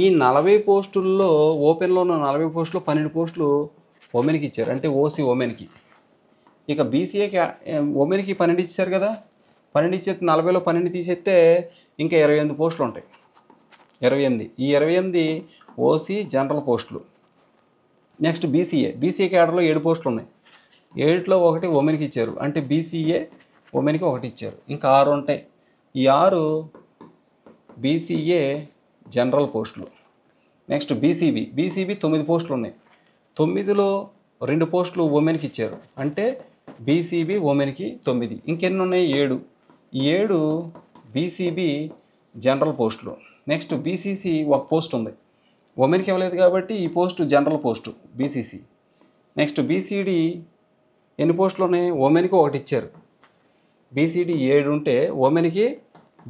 ఈ 40 పోస్టుల్లో ఓపెన్లో ఉన్న 40 పోస్టులు 12 పోస్టులు ఉమెన్కి ఇచ్చారు, అంటే ఓసీ ఉమెన్కి. ఇక బీసీఏకి ఉమెన్కి 12 ఇచ్చారు కదా, 12 ఇచ్చేస్తే 40లో 12 తీసేస్తే ఇంకా 28 పోస్టులు ఉంటాయి. 28. ఈ 28 ఓసీ జనరల్ పోస్టులు. నెక్స్ట్ బీసీఏ క్యాడర్లో 7 పోస్టులు ఉన్నాయి. 7లో 1 ఉమెన్కి ఇచ్చారు, అంటే బీసీఏ ఉమెన్కి 1 ఇచ్చారు, ఇంకా 6 ఉంటాయి. ఈ 6 బీసీఏ జనరల్ పోస్టులు. నెక్స్ట్ బీసీబీ 9 పోస్టులు ఉన్నాయి. 9లో 2 పోస్టులు ఉమెన్కి ఇచ్చారు, అంటే బీసీబీ ఉమెన్కి 9. ఇంకెన్ని ఉన్నాయి? 7. ఈ 7 బీసీబీ జనరల్ పోస్టులు. నెక్స్ట్ బీసీసీ 1 పోస్ట్ ఉంది, ఉమెన్కి ఇవ్వలేదు కాబట్టి ఈ పోస్టు జనరల్ పోస్టు బీసీసీ. నెక్స్ట్ బీసీడీ ఎన్ని పోస్టులు ఉన్నాయి? ఉమెన్కి 1 ఇచ్చారు. బీసీడీ 7 ఉంటే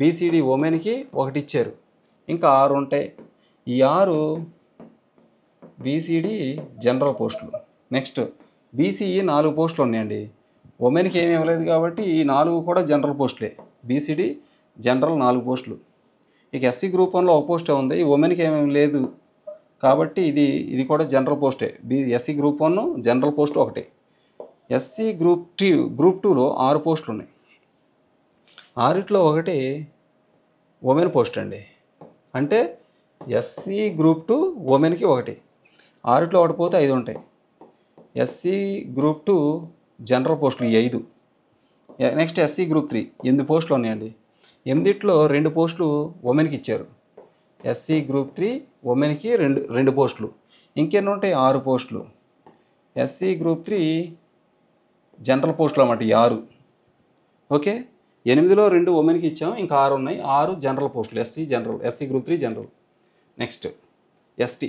బీసీడీ ఉమెన్కి 1 ఇచ్చారు, ఇంకా 6 ఉంటాయి. ఈ 6 బీసీడీ జనరల్ పోస్టులు. నెక్స్ట్ బీసీఈ 4 పోస్టులు ఉన్నాయండి, ఉమెన్కి ఏమి ఇవ్వలేదు కాబట్టి ఈ 4 కూడా జనరల్ పోస్టులే. బీసీడీ జనరల్ 4 పోస్టులు. ఇక ఎస్సీ గ్రూప్ 1లో 1 పోస్టే ఉంది, ఈ ఉమెన్కి ఏమేమి లేదు కాబట్టి ఇది కూడా జనరల్ పోస్టే. SC group 1 general post 1. SC group 2లో 6 పోస్టులు ఉన్నాయి. 6లో 1 ఉమెన్ పోస్ట్ అండి, అంటే ఎస్సీ గ్రూప్ 2 ఉమెన్కి 1. 6లో 1 పోతే 5 ఉంటాయి. ఎస్సీ గ్రూప్ 2 జనరల్ పోస్టులు ఈ 5. నెక్స్ట్ ఎస్సీ గ్రూప్ 3 8 పోస్టులు ఉన్నాయండి. 8లో 2 పోస్టులు ఉమెన్కి ఇచ్చారు. ఎస్సీ గ్రూప్ 3 ఉమెన్కి 2 పోస్టులు. ఇంకెన్ని ఉంటాయి? 6 పోస్టులు. ఎస్సీ గ్రూప్ 3 జనరల్ పోస్టులు అన్నమాట ఈ 6. ఓకే, 8లో 2 ఉమెన్కి ఇచ్చాం, ఇంకా 6 ఉన్నాయి. 6 జనరల్ పోస్టులు, SC group 3 general. Next ST.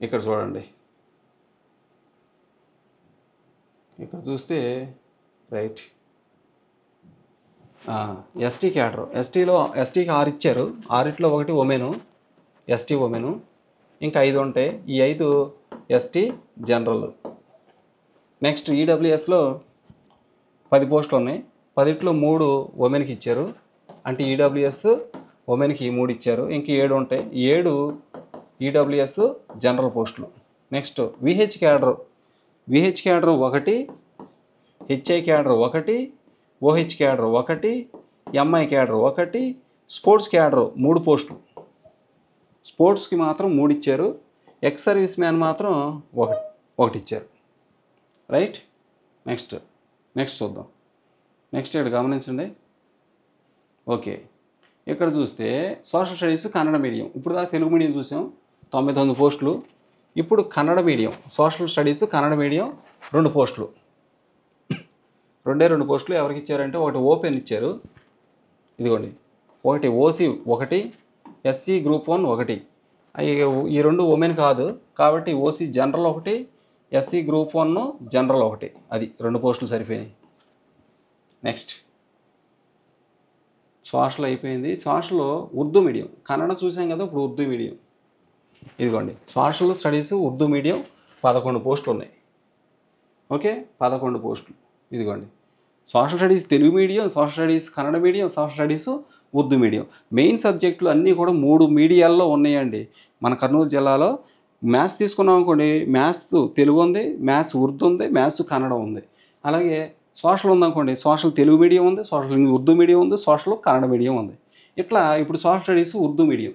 ఇక్కడ చూడండి, ఇక్కడ చూస్తే రైట్ ఎస్టీ క్యాడర్. ఎస్టీకి 6 ఇచ్చారు. 6లో 1 ఉమెను, ఎస్టీ ఉమెను, ఇంకా 5 ఉంటాయి. ఈ 5 ఎస్టీ జనరల్. నెక్స్ట్ ఈడబ్ల్యూఎస్లో 10 పోస్టులు ఉన్నాయి. 10లో 3 ఉమెన్కి ఇచ్చారు, అంటే ఈడబ్ల్యూఎస్ ఉమెన్కి 3 ఇచ్చారు, ఇంక 7 ఉంటాయి. ఈ 7 ఈడబ్ల్యూఎస్ జనరల్ పోస్టులు. Next VH cadre 1, HI cadre 1, OH cadre 1, MI cadre 1, sports cadre 3 పోస్టులు. స్పోర్ట్స్కి మాత్రం 3 ఇచ్చారు, ఎక్స్ సర్వీస్ మ్యాన్ మాత్రం 1 ఇచ్చారు. రైట్, నెక్స్ట్ చూద్దాం. నెక్స్ట్ ఇక్కడ గమనించండి. ఓకే, ఇక్కడ చూస్తే సోషల్ స్టడీస్ కన్నడ మీడియం. ఇప్పుడు దాకా తెలుగు మీడియం చూసాం, 99 పోస్టులు. ఇప్పుడు Kannada medium social studies Kannada medium 2 పోస్టులు. 2 పోస్టులు ఎవరికి ఇచ్చారంటే 1 ఓపెన్ ఇచ్చారు, ఇదిగోండి. 1 ఓసీ 1, ఎస్సీ గ్రూప్ 1 1. ఈ 2 ఉమెన్ కాదు కాబట్టి OC general 1, SC group 1 general 1. అది 2 పోస్టులు సరిపోయినాయి. నెక్స్ట్ సోషల్ అయిపోయింది. Social Urdu medium. కన్నడ చూసాం కదా, ఇప్పుడు ఉర్దూ మీడియం. ఇదిగోండి సోషల్ స్టడీస్ ఉర్దూ మీడియం 11 పోస్టులు ఉన్నాయి. ఓకే, 11 పోస్టులు. ఇదిగోండి social studies Telugu medium, social studies Kannada medium, social studies Urdu medium. Main సబ్జెక్టులు అన్నీ కూడా 3 మీడియాల్లో ఉన్నాయండి మన కర్నూలు జిల్లాలో. మ్యాథ్స్ తీసుకున్నాం అనుకోండి, మ్యాథ్స్ తెలుగు ఉంది, మ్యాథ్స్ ఉర్దూ ఉంది, మ్యాథ్స్ కన్నడ ఉంది. అలాగే సోషల్ ఉందనుకోండి, సోషల్ తెలుగు మీడియం ఉంది, సోషల్ ఉర్దూ మీడియం ఉంది, సోషల్ కన్నడ మీడియం ఉంది. ఇట్లా ఇప్పుడు సోషల్ స్టడీస్ ఉర్దూ మీడియం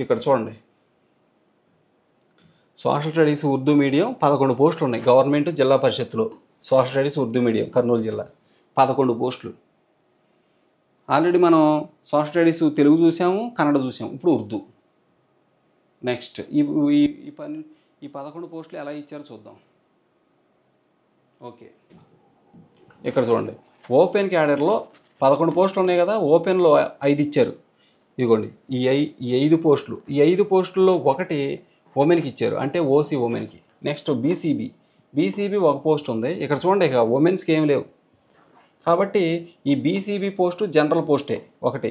ఇక్కడ చూడండి, సోషల్ స్టడీస్ ఉర్దూ మీడియం 11 పోస్టులు ఉన్నాయి గవర్నమెంట్ జిల్లా పరిషత్తులో. Social studies Urdu medium Kurnool జిల్లా 11 పోస్టులు. ఆల్రెడీ మనం సోషల్ స్టడీస్ తెలుగు చూసాము, కన్నడ చూసాము, ఇప్పుడు ఉర్దూ. నెక్స్ట్ ఈ 11 పోస్టులు ఎలా ఇచ్చారో చూద్దాం. ఓకే, ఇక్కడ చూడండి, ఓపెన్ క్యాడర్లో 11 పోస్టులు ఉన్నాయి కదా, ఓపెన్లో 5 ఇచ్చారు. ఇదిగోండి ఈ 5 పోస్టులు, ఈ 5 పోస్టుల్లో ఒకటి ఉమెన్కి ఇచ్చారు, అంటే ఓసీ ఉమెన్కి. నెక్స్ట్ బీసీబీ ఒక పోస్ట్ ఉంది ఇక్కడ చూడండి, ఇక ఉమెన్స్కి ఏం లేవు కాబట్టి ఈ బీసీబీ పోస్టు జనరల్ పోస్టే ఒకటి,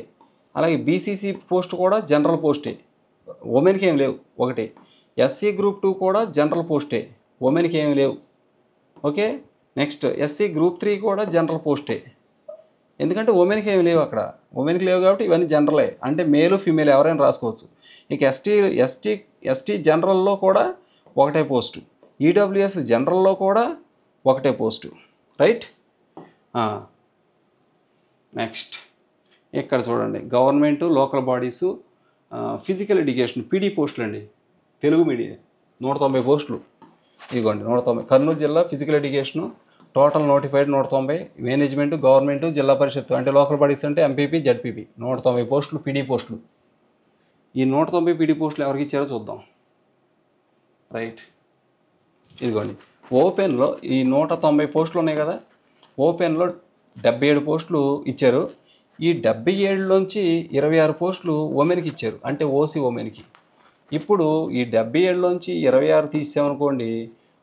అలాగే బీసీసీ పోస్ట్ కూడా జనరల్ పోస్టే, ఉమెన్కి ఏం లేవు ఒకటి. ఎస్సీ గ్రూప్ 2 కూడా జనరల్ పోస్టే, ఉమెన్కి ఏమి లేవు. ఓకే, నెక్స్ట్ ఎస్సీ గ్రూప్ 3 కూడా జనరల్ పోస్టే, ఎందుకంటే ఉమెన్కి ఏమి లేవు అక్కడ, ఉమెన్కి లేవు కాబట్టి ఇవన్నీ జనరలే, అంటే మేలు ఫీమేల్ ఎవరైనా రాసుకోవచ్చు. ఇక ఎస్టీ జనరల్లో కూడా ఒకటే పోస్టు, ఈడబ్ల్యూఎస్ జనరల్లో కూడా ఒకటే పోస్టు, రైట్. నెక్స్ట్ ఇక్కడ చూడండి, government local bodies physical education PD పోస్టులు అండి, తెలుగు మీడియం 190 పోస్టులు. ఇదిగోండి 190 కర్నూలు జిల్లా physical education, total notified 190. Management government జిల్లా పరిషత్తు అంటే లోకల్ బాడీస్ అంటే ఎంపీపీ జడ్పీపీ 190 పోస్టులు పీడీ పోస్టులు. ఈ 190 పీడీ పోస్టులు ఎవరికి ఇచ్చారో చూద్దాం, రైట్. ఇదిగోండి ఓపెన్లో ఈ 190 పోస్టులు ఉన్నాయి కదా, ఓపెన్లో 77 పోస్టులు ఇచ్చారు. ఈ 77లోంచి 26 పోస్టులు ఉమెన్కి ఇచ్చారు, అంటే ఓసీ ఉమెన్కి. ఇప్పుడు ఈ 77లోంచి 26 తీసామనుకోండి,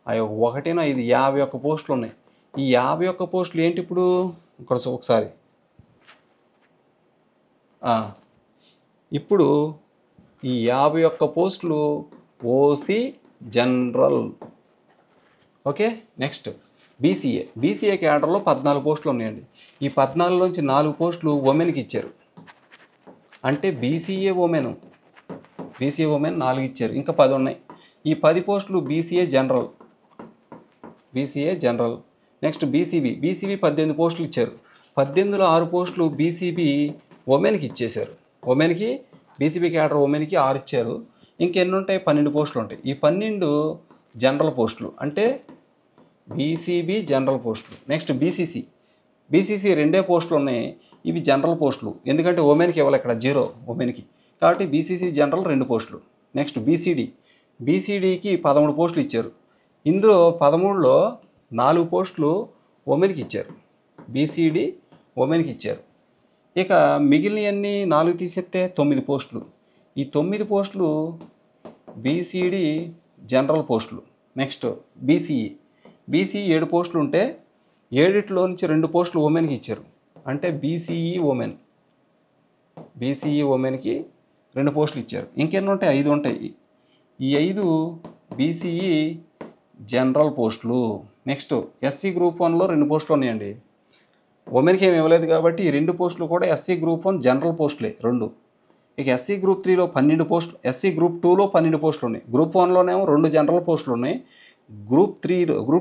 అవి 1 5 51 పోస్టులు ఉన్నాయి. ఈ 51 పోస్టులు ఏంటి ఇప్పుడు ఇక్కడ ఒకసారి, ఇప్పుడు ఈ 51 పోస్టులు OC general. Okay, next BCA క్యాడర్లో 14 పోస్టులు ఉన్నాయండి. ఈ 14లోంచి 4 పోస్టులు ఉమెన్కి ఇచ్చారు, అంటే బీసీఏ ఉమెన్ 4 ఇచ్చారు, ఇంకా 10 ఉన్నాయి. ఈ 10 పోస్టులు బీసీఏ జనరల్. నెక్స్ట్ బీసీబీ 18 పోస్టులు ఇచ్చారు, 18లో 6 పోస్టులు బీసీబీ ఉమెన్కి ఇచ్చేశారు. ఉమెన్కి బీసీబీ క్యాడర్ ఉమెన్కి 6 ఇచ్చారు, ఇంకెన్ని ఉంటాయి 12 పోస్టులు ఉంటాయి. ఈ 12 జనరల్ పోస్టులు, అంటే బీసీబీ జనరల్ పోస్టులు. నెక్స్ట్ బీసీసీ 2 పోస్టులు ఉన్నాయి, ఇవి జనరల్ పోస్టులు, ఎందుకంటే ఉమెన్కి ఇవ్వాలి ఇక్కడ 0 ఉమెన్కి, కాబట్టి బీసీసీ జనరల్ 2 పోస్టులు. నెక్స్ట్ బీసీడీకి 13 పోస్టులు ఇచ్చారు, ఇందులో 13లో 4 పోస్టులు ఉమెన్కి ఇచ్చారు, బీసీడీ ఉమెన్కి ఇచ్చారు. ఇక మిగిలినవన్నీ 4 తీసేస్తే 9 పోస్టులు, ఈ 9 పోస్టులు బీసీడీ జనరల్ పోస్టులు. నెక్స్ట్ బీసీఈ 7 పోస్టులు ఉంటే 7లో నుంచి 2 పోస్టులు ఉమెన్కి ఇచ్చారు, అంటే బీసీఈ ఉమెన్కి 2 పోస్టులు ఇచ్చారు. ఇంకెన్ని ఉంటాయి 5 ఉంటాయి, ఈ 5 బీసీఈ జనరల్ పోస్టులు. నెక్స్ట్ ఎస్సీ గ్రూప్ 1లో 2 పోస్టులు ఉన్నాయండి, ఉమెన్కి ఏమి ఇవ్వలేదు కాబట్టి ఈ 2 పోస్టులు కూడా ఎస్సీ గ్రూప్ 1 జనరల్ పోస్టులే 2. ఇక ఎస్సీ గ్రూప్ 3లో 12 పోస్టులు, ఎస్సీ గ్రూప్ 2లో 12 పోస్టులు ఉన్నాయి. గ్రూప్ 1లోనేమో 2 జనరల్ పోస్టులు ఉన్నాయి, గ్రూప్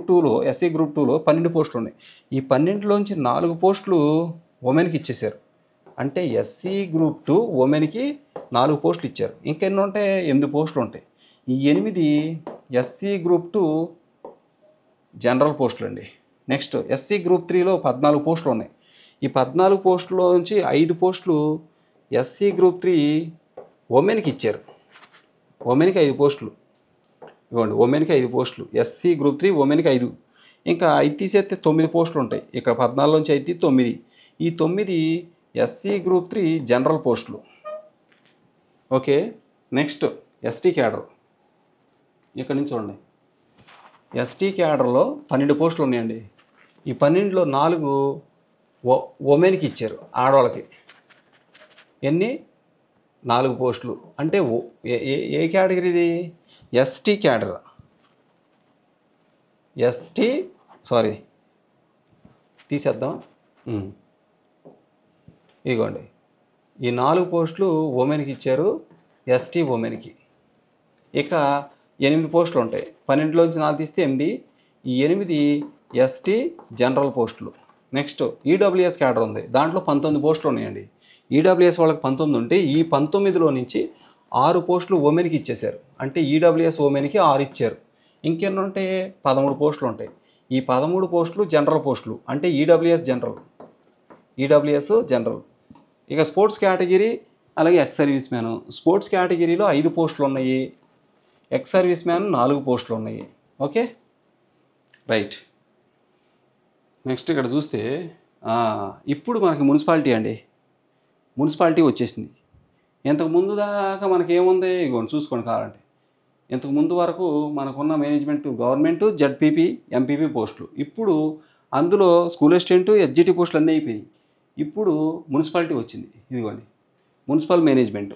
2లో ఎస్సీ గ్రూప్ 2లో 12 పోస్టులు ఉన్నాయి. ఈ 12లోంచి 4 పోస్టులు ఉమెన్కి ఇచ్చేశారు, అంటే ఎస్సీ గ్రూప్ 2 ఉమెన్కి 4 పోస్టులు ఇచ్చారు. ఇంకెన్ని ఉంటాయి 8 పోస్టులు ఉంటాయి. ఈ 8 ఎస్సీ గ్రూప్ 2 జనరల్ పోస్టులు అండి. నెక్స్ట్ ఎస్సీ గ్రూప్ 3లో 14 పోస్టులు ఉన్నాయి. ఈ 14 పోస్టుల నుంచి 5 పోస్టులు ఎస్సీ గ్రూప్ 3 ఉమెన్కి ఇచ్చారు, ఉమెన్కి 5 పోస్టులు. ఇవ్వండి ఉమెన్కి 5 పోస్టులు, ఎస్సీ గ్రూప్ 3 ఉమెన్కి 5, ఇంకా 5 తీసేస్తే 9 పోస్టులు ఉంటాయి. ఇక్కడ 14లోంచి 5 9, ఈ 9 ఎస్సీ గ్రూప్ 3 జనరల్ పోస్టులు. ఓకే, నెక్స్ట్ ఎస్టీ క్యాడర్, ఇక్కడ నుంచి చూడండి, ఎస్టీ క్యాడర్లో 12 పోస్టులు ఉన్నాయండి. ఈ 12లో 4 ఉమెన్కి ఇచ్చారు, ఆడవాళ్ళకి. ఎన్ని 4 పోస్టులు, అంటే ఏ కేటగిరీ ఇది ఎస్టీ క్యాడర్, తీసేద్దాం. ఇదిగోండి ఈ 4 పోస్టులు ఉమెన్కి ఇచ్చారు, ఎస్టీ ఉమెన్కి. ఇక 8 పోస్టులు ఉంటాయి, 12లోంచి 4 తీస్తే 8, ఈ 8 ఎస్టీ జనరల్ పోస్టులు. నెక్స్ట్ ఈడబ్ల్యూఎస్ క్యాడర్ ఉంది, దాంట్లో 19 పోస్టులు ఉన్నాయండి. ఈడబ్ల్యూఎస్ వాళ్ళకి 19 ఉంటే ఈ 19లో నుంచి 6 పోస్టులు ఉమెన్కి ఇచ్చేశారు. అంటే ఈడబ్ల్యూఎస్ ఉమెన్కి 6 ఇచ్చారు. ఇంకెన్ని ఉంటాయి? 13 పోస్టులు ఉంటాయి. ఈ 13 పోస్టులు జనరల్ పోస్టులు, అంటే ఈడబ్ల్యూఎస్ జనరల్. ఇక స్పోర్ట్స్ కేటగిరీ అలాగే ఎక్స్ సర్వీస్ మ్యాన్. స్పోర్ట్స్ కేటగిరీలో 5 పోస్టులు ఉన్నాయి, ఎక్స్ సర్వీస్ మ్యాన్ 4 పోస్టులు ఉన్నాయి. Okay, right. నెక్స్ట్ ఇక్కడ చూస్తే ఇప్పుడు మనకి మున్సిపాలిటీ అండి, మున్సిపాలిటీ వచ్చేసింది. ఇంతకు ముందు దాకా మనకేముంది ఇగోండి చూసుకోండి కావాలంటే. ఇంతకు ముందు వరకు మనకున్న మేనేజ్మెంట్ గవర్నమెంట్, జడ్పీపీ, ఎంపీపీ పోస్టులు. ఇప్పుడు అందులో స్కూల్ అసిస్టెంట్, ఎస్జిటి పోస్టులు అన్నీ అయిపోయినాయి. ఇప్పుడు మున్సిపాలిటీ వచ్చింది. ఇదిగోండి మున్సిపల్ మేనేజ్మెంట్.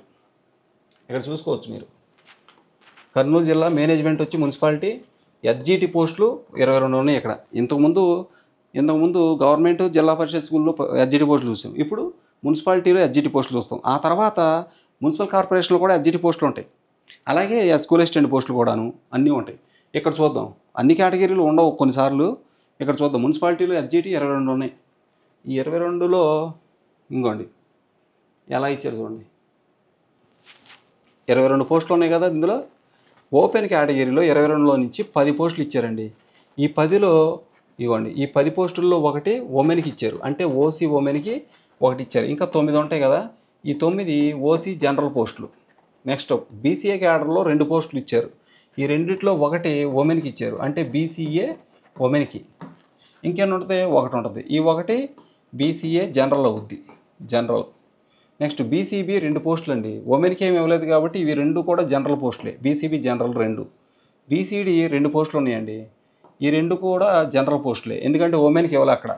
ఇక్కడ చూసుకోవచ్చు మీరు. కర్నూలు జిల్లా మేనేజ్మెంట్ వచ్చి మున్సిపాలిటీ, ఎస్జిటి పోస్టులు 22 ఉన్నాయి ఇక్కడ. ఇంతకుముందు గవర్నమెంట్, జిల్లా పరిషత్ స్కూల్లో ఎస్జిటి పోస్టులు చూసాం. ఇప్పుడు మున్సిపాలిటీలో ఎస్జిటి పోస్టులు చూస్తాం. ఆ తర్వాత మున్సిపల్ కార్పొరేషన్లో కూడా ఎస్జిటి పోస్టులు ఉంటాయి. అలాగే స్కూల్ అసిస్టెంట్ పోస్టులు కూడాను అన్నీ ఉంటాయి. ఇక్కడ చూద్దాం, అన్ని కేటగిరీలు ఉండవు కొన్నిసార్లు. ఇక్కడ చూద్దాం, మున్సిపాలిటీలో ఎస్జిటి 22 ఉన్నాయి. ఈ 22లో ఇంకోండి ఎలా ఇచ్చారు చూడండి. 22 పోస్టులు ఉన్నాయి కదా. ఇందులో ఓపెన్ కేటగిరీలో 22లో నుంచి 10 పోస్టులు ఇచ్చారండి. ఈ 10లో ఇవ్వండి, ఈ 10 పోస్టుల్లో ఒకటి ఉమెన్కి ఇచ్చారు, అంటే ఓసీ ఉమెన్కి ఒకటి ఇచ్చారు. ఇంకా 9 ఉంటాయి కదా. ఈ 9 ఓసీ జనరల్ పోస్టులు. నెక్స్ట్ బీసీఏ క్యాడర్లో 2 పోస్టులు ఇచ్చారు. ఈ రెండిట్లో ఒకటి ఉమెన్కి ఇచ్చారు, అంటే బీసీఏ ఉమెన్కి. ఇంకేం ఉంటుంది? ఒకటి ఉంటుంది. ఈ ఒకటి బీసీఏ జనరల్ అవుద్ది, జనరల్. నెక్స్ట్ బీసీబీ 2 పోస్టులు అండి. ఉమెన్కి ఏమి ఇవ్వలేదు కాబట్టి ఇవి 2 కూడా జనరల్ పోస్టులే. BCB general 2. బీసీడీ 2 పోస్టులు ఉన్నాయండి. ఈ 2 కూడా జనరల్ పోస్టులే, ఎందుకంటే ఉమెన్కి ఇవ్వాలి అక్కడ.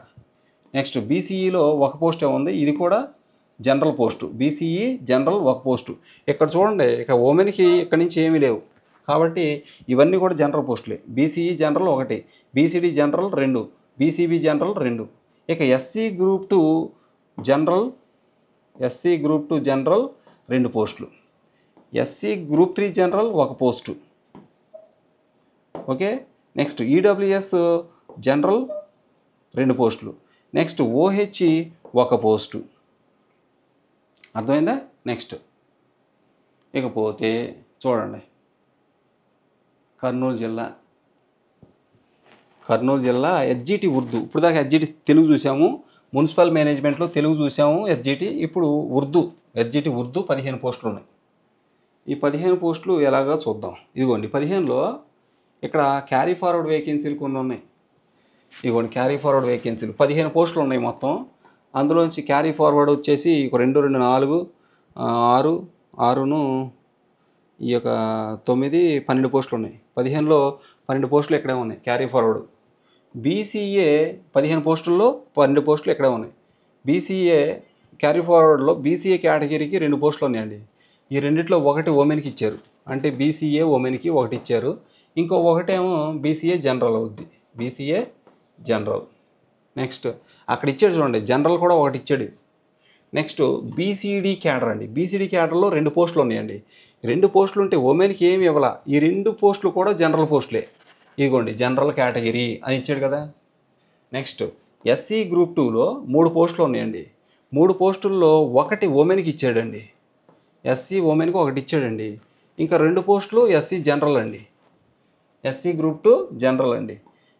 నెక్స్ట్ బీసీఈలో 1 పోస్ట్ ఉంది, ఇది కూడా general post. BCE general 1 post. ఇక్కడ చూడండి, ఇక ఉమెన్కి ఇక్కడ నుంచి ఏమీ లేవు కాబట్టి ఇవన్నీ కూడా జనరల్ పోస్టులే. BCE general 1, BCD general 2, BCB general 2. ఇక ఎస్సీ గ్రూప్ 2 జనరల్ 2 పోస్టులు. SC group 3 general 1 post. Okay, next EWS general 2 పోస్టులు. Next OH 1 post. అర్థమైందా? నెక్స్ట్ ఇకపోతే చూడండి, కర్నూలు జిల్లా ఎస్జిటి ఉర్దూ. ఇప్పుడు దాకా ఎస్జిటి తెలుగు చూసాము, మున్సిపల్ మేనేజ్మెంట్లో తెలుగు చూసాము. ఎస్జిటి ఇప్పుడు ఎస్జిటి ఉర్దూ 15 పోస్టులు ఉన్నాయి. ఈ 15 పోస్టులు ఎలాగో చూద్దాం. ఇదిగోండి 15లో ఇక్కడ క్యారీ ఫార్వర్డ్ వేకెన్సీలు కొన్ని ఉన్నాయి. ఇదిగోండి క్యారీ ఫార్వర్డ్ వేకెన్సీలు 15 పోస్టులు ఉన్నాయి మొత్తం. అందులోంచి క్యారీ ఫార్వర్డ్ వచ్చేసి 2, 2, 4, 6, 6ను ఈ యొక్క 9, 12 పోస్టులు ఉన్నాయి. 15లో 12 పోస్టులు ఇక్కడే ఉన్నాయి క్యారీ ఫార్వర్డ్. బీసీఏ 15 పోస్టుల్లో 12 పోస్టులు ఇక్కడే ఉన్నాయి. బీసీఏ క్యారీ ఫార్వర్డ్లో బీసీఏ కేటగిరీకి 2 పోస్టులు ఉన్నాయండి. ఈ రెండిట్లో ఒకటి ఉమెన్కి ఇచ్చారు, అంటే బీసీఏ ఉమెన్కి ఒకటి ఇచ్చారు. ఇంకో ఒకటేమో బీసీఏ జనరల్ అవుద్ది, బీసీఏ జనరల్. నెక్స్ట్ అక్కడ ఇచ్చాడు చూడండి, జనరల్ కూడా ఒకటి ఇచ్చాడు. నెక్స్ట్ బీసీడీ క్యాడర్ అండి. బీసీడీ క్యాడర్లో 2 పోస్టులు ఉన్నాయండి. 2 పోస్టులు ఉంటే ఉమెన్కి ఏమి ఇవ్వాల. ఈ 2 పోస్టులు కూడా జనరల్ పోస్టులే. ఇదిగోండి జనరల్ కేటగిరీ అని ఇచ్చాడు కదా. నెక్స్ట్ ఎస్సీ గ్రూప్ 2లో 3 పోస్టులు ఉన్నాయండి. 3 పోస్టుల్లో ఒకటి ఉమెన్కి ఇచ్చాడండి, ఎస్సీ ఉమెన్కి ఒకటి ఇచ్చాడండి. ఇంకా 2 పోస్టులు ఎస్సీ జనరల్ అండి, ఎస్సీ గ్రూప్ 2 జనరల్ అండి.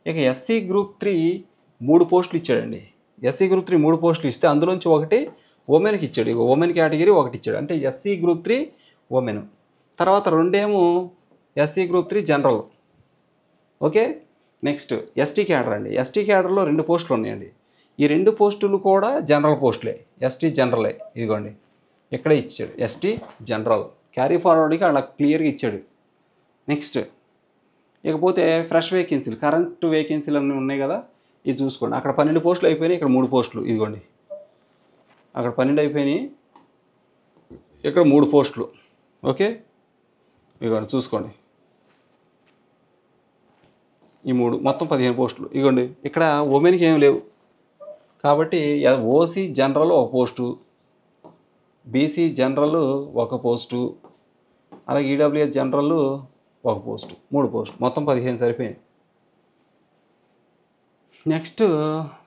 ఇక ఎస్సీ గ్రూప్ 3 3 పోస్టులు ఇచ్చాడండి. ఎస్సీ గ్రూప్ 3 3 పోస్టులు ఇస్తే అందులోంచి ఒకటి ఉమెన్కి ఇచ్చాడు. ఇక ఉమెన్ కేటగిరీ ఒకటి ఇచ్చాడు, అంటే ఎస్సీ గ్రూప్ 3 ఉమెన్. తర్వాత 2 ఏమో SC group 3 general. Okay, next ST cadre అండి. ఎస్టీ క్యాడర్లో 2 పోస్టులు ఉన్నాయండి. ఈ 2 పోస్టులు కూడా జనరల్ పోస్టులే, ఎస్టీ జనరలే. ఇదిగోండి ఇక్కడే ఇచ్చాడు ఎస్టీ జనరల్. క్యారీ ఫార్వర్డ్కి అలా క్లియర్గా ఇచ్చాడు. నెక్స్ట్ ఇకపోతే ఫ్రెష్ వేకెన్సీలు, కరెంట్ వేకెన్సీలు అన్నీ ఉన్నాయి కదా, ఇది చూసుకోండి. అక్కడ 12 పోస్టులు అయిపోయినాయి, ఇక్కడ 3 పోస్టులు. ఇదిగోండి అక్కడ 12 అయిపోయినాయి, ఇక్కడ 3 పోస్టులు. ఓకే, ఇదిగోండి చూసుకోండి, ఈ 3 మొత్తం 15 పోస్టులు. ఇదిగోండి ఇక్కడ ఉమెన్కి ఏమి లేవు కాబట్టి OC general 1 post, BC general 1 post, అలాగే ఈడబ్ల్యూఎస్ జనరల్ 1 పోస్టు, 3 పోస్టులు, మొత్తం 15 సరిపోయాయి. నెక్స్ట్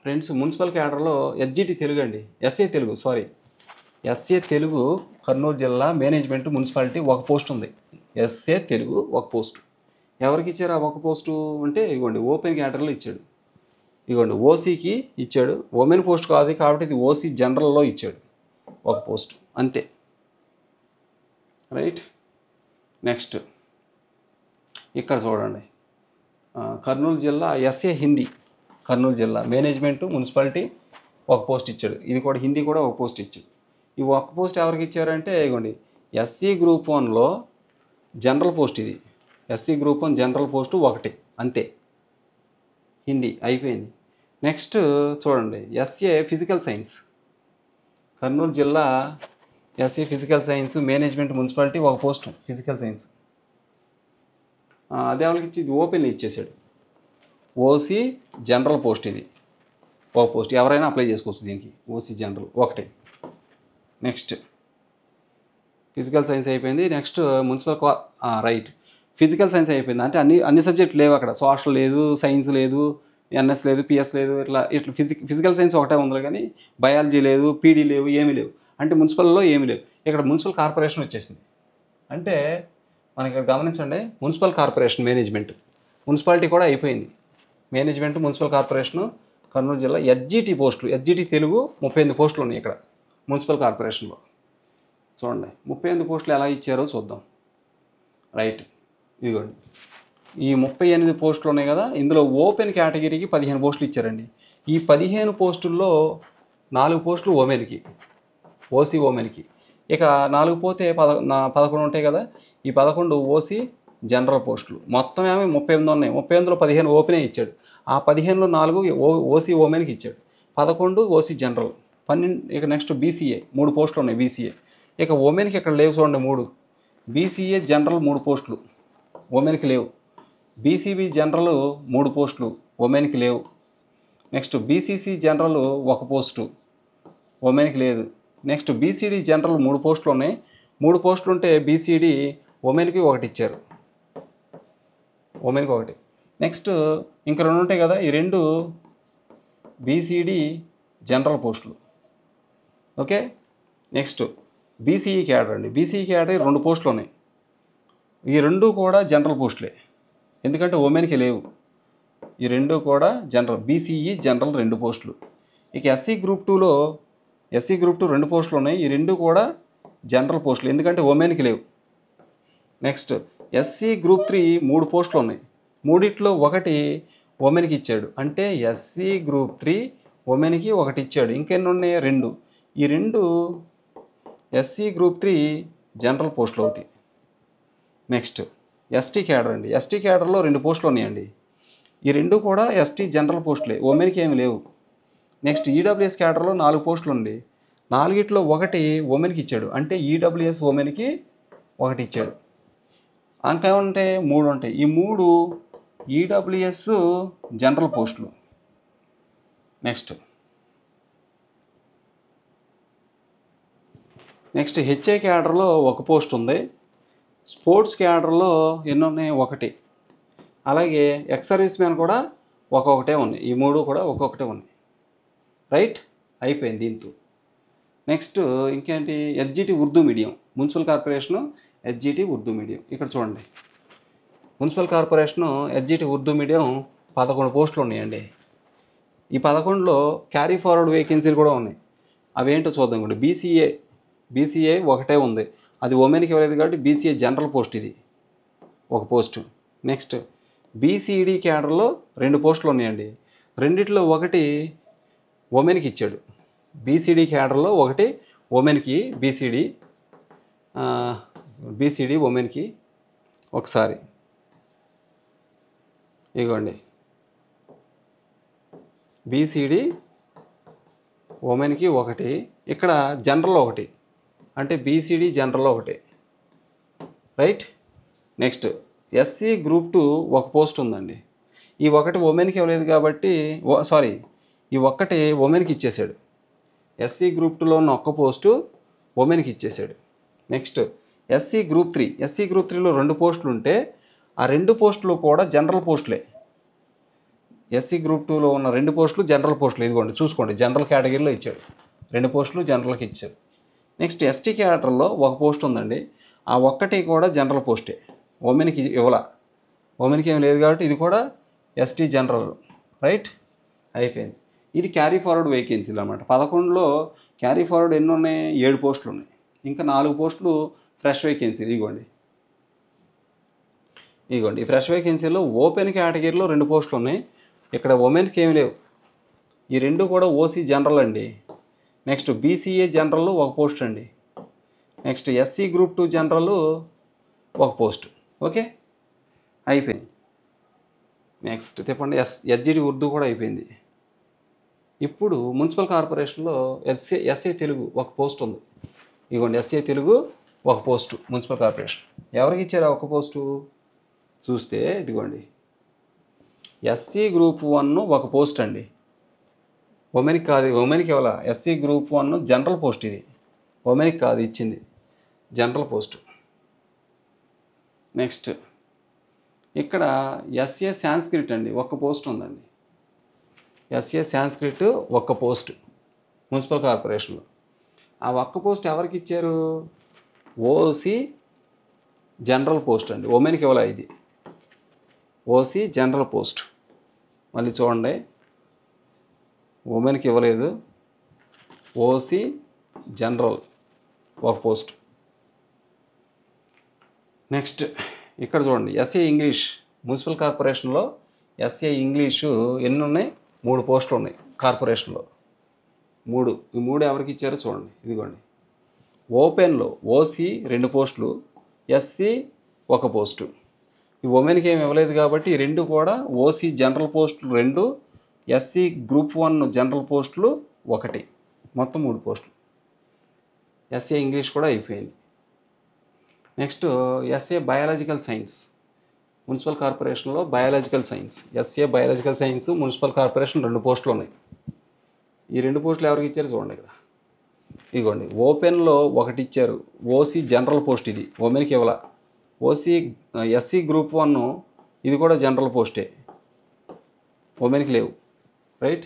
ఫ్రెండ్స్ మున్సిపల్ క్యాడర్లో ఎస్జిటి తెలుగు అండి, SA Telugu, sorry SA Telugu Kurnool జిల్లా మేనేజ్మెంట్ మున్సిపాలిటీ ఒక పోస్ట్ ఉంది. ఎస్ఏ తెలుగు ఒక పోస్ట్. ఎవరికి ఇచ్చారు ఆ ఒక పోస్టు అంటే ఇదిగోండి ఓపెన్ కేటగిరీలో ఇచ్చాడు. ఇదిగోండి ఓసీకి ఇచ్చాడు. ఉమెన్ పోస్ట్ కాదు కాబట్టి ఇది ఓసీ జనరల్లో ఇచ్చాడు ఒక పోస్ట్ అంతే. రైట్. నెక్స్ట్ ఇక్కడ చూడండి కర్నూలు జిల్లా ఎస్ఏ హిందీ కర్నూలు జిల్లా మేనేజ్మెంట్ మున్సిపాలిటీ ఒక పోస్ట్ ఇచ్చాడు. ఇది కూడా హిందీ కూడా ఒక పోస్ట్ ఇచ్చాడు. ఈ ఒక్క పోస్ట్ ఎవరికి ఇచ్చారంటే ఇదిగోండి ఎస్సీ గ్రూప్ 1లో జనరల్ పోస్ట్. ఇది ఎస్సీ గ్రూప్ 1 జనరల్ పోస్టు ఒకటి అంతే. హిందీ అయిపోయింది. నెక్స్ట్ చూడండి ఎస్ఏ ఫిజికల్ సైన్స్ కర్నూలు జిల్లా SA physical science management municipality ఒక పోస్టు ఫిజికల్ సైన్స్. అదే వాళ్ళకి ఇచ్చి ఇది ఓపెన్లో ఇచ్చేసాడు. ఓసీ జనరల్ పోస్ట్ ఇది ఒక పోస్ట్. ఎవరైనా అప్లై చేసుకోవచ్చు దీనికి. ఓసీ జనరల్ ఒకటే. నెక్స్ట్ ఫిజికల్ సైన్స్ అయిపోయింది. Next municipal right. Physical science అయిపోయింది అంటే అన్ని సబ్జెక్టులు లేవు అక్కడ. సోషల్ లేదు, సైన్స్ లేదు, ఎన్ఎస్ లేదు, పిఎస్ లేదు, ఇట్లా ఫిజికల్ సైన్స్ ఒకటే ఉంది కానీ బయాలజీ లేదు, పీడీ లేవు, ఏమీ లేవు. అంటే మున్సిపల్లో ఏమీ లేవు. ఇక్కడ మున్సిపల్ కార్పొరేషన్ వచ్చేసింది. అంటే మనకి ఇక్కడ గమనించండి మున్సిపల్ కార్పొరేషన్ మేనేజ్మెంట్ మున్సిపాలిటీ కూడా అయిపోయింది. మేనేజ్మెంట్ మున్సిపల్ కార్పొరేషను కర్నూలు జిల్లా ఎస్జిటి పోస్టులు. ఎస్జిటి తెలుగు 38 పోస్టులు ఉన్నాయి ఇక్కడ మున్సిపల్ కార్పొరేషన్లో. చూడండి 38 పోస్టులు ఎలా ఇచ్చారో చూద్దాం. రైట్. ఇదిగోండి ఈ 38 పోస్టులు ఉన్నాయి కదా, ఇందులో ఓపెన్ కేటగిరీకి 15 పోస్టులు ఇచ్చారండి. ఈ 15 పోస్టుల్లో 4 పోస్టులు ఉమెన్కి, ఓసీ ఉమెన్కి. ఇక 4 పోతే 11 ఉంటాయి కదా, ఈ 11 ఓసీ జనరల్ పోస్టులు. మొత్తం ఏమో 38 ఉన్నాయి. 38లో 15 ఓపెనే ఇచ్చాడు. ఆ 15లో 4 ఓసీ ఉమెన్కి ఇచ్చాడు. 11 ఓసీ జనరల్. 12. ఇక నెక్స్ట్ బీసీఏ 3 పోస్టులు ఉన్నాయి. బీసీఏ ఇక ఉమెన్కి ఇక్కడ లేవు చూడండి 3. బీసీఏ జనరల్ 3 పోస్టులు ఉమెన్కి లేవు. బీసీబీ జనరల్ 3 పోస్టులు ఉమెన్కి లేవు. నెక్స్ట్ బీసీసీ జనరల్ 1 పోస్టు ఉమెన్కి లేదు. నెక్స్ట్ బీసీడీ జనరల్ 3 పోస్టులు ఉన్నాయి. 3 పోస్టులు ఉంటే బీసీడీ ఉమెన్కి 1 ఇచ్చారు. ఉమెన్కి 1. నెక్స్ట్ ఇంకా 2 ఉంటాయి కదా, ఈ 2 బీసీడీ జనరల్ పోస్టులు. ఓకే. నెక్స్ట్ బీసీఈ క్యాడర్ అండి. బీసీఈ క్యాడర్ 2 పోస్టులు ఉన్నాయి. ఈ 2 కూడా జనరల్ పోస్టులే ఎందుకంటే ఉమెన్కి లేవు. ఈ 2 కూడా జనరల్. బీసీఈ జనరల్ 2 పోస్టులు. ఇక ఎస్సీ గ్రూప్ 2లో ఎస్సీ గ్రూప్ 2 2 పోస్టులు ఉన్నాయి. ఈ 2 కూడా జనరల్ పోస్టులు ఎందుకంటే ఉమెన్కి లేవు. నెక్స్ట్ ఎస్సీ గ్రూప్ 3 3 పోస్టులు ఉన్నాయి. 3లో 1 ఉమెన్కి ఇచ్చాడు. అంటే ఎస్సీ గ్రూప్ 3 ఉమెన్కి 1 ఇచ్చాడు. ఇంకెన్ని ఉన్నాయి? 2. ఈ 2 ఎస్సీ గ్రూప్ 3 జనరల్ పోస్టులు అవుతాయి. నెక్స్ట్ ఎస్టీ క్యాడర్ అండి. ఎస్టీ క్యాడర్లో 2 పోస్టులు ఉన్నాయండి. ఈ 2 కూడా ఎస్టీ జనరల్ పోస్టులే, ఉమెన్కి ఏమి లేవు. నెక్స్ట్ ఈడబ్ల్యూఎస్ క్యాడర్లో 4 పోస్టులు ఉంది. 4లో 1 ఉమెన్కి ఇచ్చాడు. అంటే ఈడబ్ల్యూఎస్ ఉమెన్కి 1 ఇచ్చాడు. ఇంకా ఏమంటే 3 ఉంటాయి. ఈ 3 ఈడబ్ల్యూఎస్ జనరల్ పోస్టులు. నెక్స్ట్ హెచ్ఏ క్యాడర్లో 1 పోస్ట్ ఉంది. స్పోర్ట్స్ క్యాడర్లో ఎన్ని ఉన్నాయి? 1. అలాగే ఎక్స్ సర్వీస్ మ్యాన్ కూడా ఒక్కొక్కటే ఉన్నాయి. ఈ 3 కూడా ఒక్కొక్కటే ఉన్నాయి. రైట్. అయిపోయింది దీంతో. నెక్స్ట్ ఇంకేంటి? SGT Urdu medium municipal corporation SGT Urdu medium. ఇక్కడ చూడండి municipal corporation SGT Urdu medium 11 పోస్టులు ఉన్నాయండి. ఈ 11లో క్యారీ ఫార్వర్డ్ వేకెన్సీలు కూడా ఉన్నాయి. అవేంటో చూద్దాం. కూడా బీసీఏ 1 ఉంది. అది ఉమెన్కి ఇవ్వలేదు కాబట్టి బీసీఏ జనరల్ పోస్ట్ ఇది 1 పోస్టు. నెక్స్ట్ బీసీడీ క్యాడర్లో 2 పోస్టులు ఉన్నాయండి. 2లో 1 ఉమెన్కి ఇచ్చాడు. బీసీడీ క్యాడర్లో 1 ఉమెన్కి, బీసీడీ ఉమెన్కి. ఒకసారి ఇదిగోండి బీసీడీ ఉమెన్కి 1, ఇక్కడ జనరల్ 1 అంటే BCD general 1. Right. Next SC group 2 1 post ఉందండి. ఈ 1 ఉమెన్కి ఇవ్వలేదు కాబట్టి ఈ 1 ఉమెన్కి ఇచ్చేసాడు. ఎస్సీ గ్రూప్ 2లో ఉన్న 1 పోస్టు ఉమెన్కి ఇచ్చేసాడు. నెక్స్ట్ ఎస్సీ గ్రూప్ 3లో 2 పోస్టులు ఉంటే ఆ 2 పోస్టులు కూడా జనరల్ పోస్టులే. ఎస్సీ గ్రూప్ 2లో ఉన్న 2 పోస్టులు జనరల్ పోస్టులు. ఇదిగోండి చూసుకోండి, జనరల్ కేటగిరీలో ఇచ్చాడు. 2 పోస్టులు జనరల్కి ఇచ్చాడు. నెక్స్ట్ ఎస్టీ క్యాడర్లో ఒక పోస్ట్ ఉందండి. ఆ ఒక్కటి కూడా జనరల్ పోస్టే, ఉమెన్కి ఇవ్వాల. ఉమెన్కి ఏం లేదు కాబట్టి ఇది కూడా ఎస్టీ జనరల్. రైట్, అయిపోయింది. ఇది క్యారీ ఫార్వర్డ్ వేకెన్సీలు అనమాట. 11లో క్యారీ ఫార్వర్డ్ ఎన్ని ఉన్నాయి? 7 పోస్టులు ఉన్నాయి. ఇంకా 4 పోస్టులు ఫ్రెష్ వేకెన్సీలు. ఇగోండి ఈ ఫ్రెష్ వేకెన్సీలో ఓపెన్ కేటగిరీలో 2 పోస్టులు ఉన్నాయి. ఇక్కడ ఉమెన్కి ఏమి లేవు. ఈ 2 కూడా ఓసీ జనరల్ అండి. నెక్స్ట్ బీసీఏ జనరల్ ఒక పోస్ట్ అండి. నెక్స్ట్ ఎస్సీ గ్రూప్ 2 జనరల్ ఒక పోస్ట్. ఓకే, అయిపోయింది. నెక్స్ట్ చెప్పండి, ఎస్జిడి ఉర్దూ కూడా అయిపోయింది. ఇప్పుడు మున్సిపల్ కార్పొరేషన్లో ఎస్ఏ తెలుగు ఒక పోస్ట్ ఉంది. ఇదిగోండి ఎస్ఏ తెలుగు ఒక పోస్టు మున్సిపల్ కార్పొరేషన్. ఎవరికి ఇచ్చారు ఒక పోస్టు చూస్తే ఇదిగోండి ఎస్సీ గ్రూప్ 1 ఒక పోస్ట్ అండి. ఉమెన్కి కాదు, ఉమెన్కి ఇవ్వాల. SC group 1 general post. ఇది ఉమెన్కి కాదు ఇచ్చింది, జనరల్ పోస్టు. నెక్స్ట్ ఇక్కడ ఎస్ఏ సాంస్క్రిట్ అండి ఒక పోస్ట్ ఉందండి. ఎస్ఏ సాంస్క్రిట్ ఒక్క పోస్ట్ మున్సిపల్ కార్పొరేషన్లో. ఆ ఒక్క పోస్ట్ ఎవరికి ఇచ్చారు? ఓసీ జనరల్ పోస్ట్ అండి. ఉమెన్కి ఇవ్వాల. ఇది ఓసీ జనరల్ పోస్ట్. మళ్ళీ చూడండి, ఉమెన్కి ఇవ్వలేదు, ఓసీ జనరల్ ఒక పోస్ట్. నెక్స్ట్ ఇక్కడ చూడండి ఎస్ఏ ఇంగ్లీష్ మున్సిపల్ కార్పొరేషన్లో. ఎస్ఏ ఇంగ్లీషు ఎన్ని ఉన్నాయి? 3 పోస్టులు ఉన్నాయి కార్పొరేషన్లో. 3. ఈ 3 ఎవరికి ఇచ్చారో చూడండి. ఇదిగోండి ఓపెన్లో ఓసీ 2 పోస్టులు, ఎస్సీ ఒక పోస్టు. ఈ ఉమెన్కి ఏమి ఇవ్వలేదు కాబట్టి ఈ 2 కూడా ఓసీ జనరల్ పోస్టులు 2, ఎస్సీ గ్రూప్ 1 జనరల్ పోస్టులు 1, మొత్తం 3 పోస్టులు. ఎస్ఏ ఇంగ్లీష్ కూడా అయిపోయింది. Next SA biological science municipal కార్పొరేషన్లో. Biological science SA biological science municipal corporation 2 పోస్టులు ఉన్నాయి. ఈ 2 పోస్టులు ఎవరికి ఇచ్చారు చూడండి. ఇక్కడ ఇదిగోండి ఓపెన్లో ఒకటి ఇచ్చారు, ఓసీ జనరల్ పోస్ట్. ఇది ఉమెన్కి ఇవ్వాల. ఎస్సీ గ్రూప్ 1 ఇది కూడా జనరల్ పోస్టే, ఉమెన్కి లేవు. రైట్,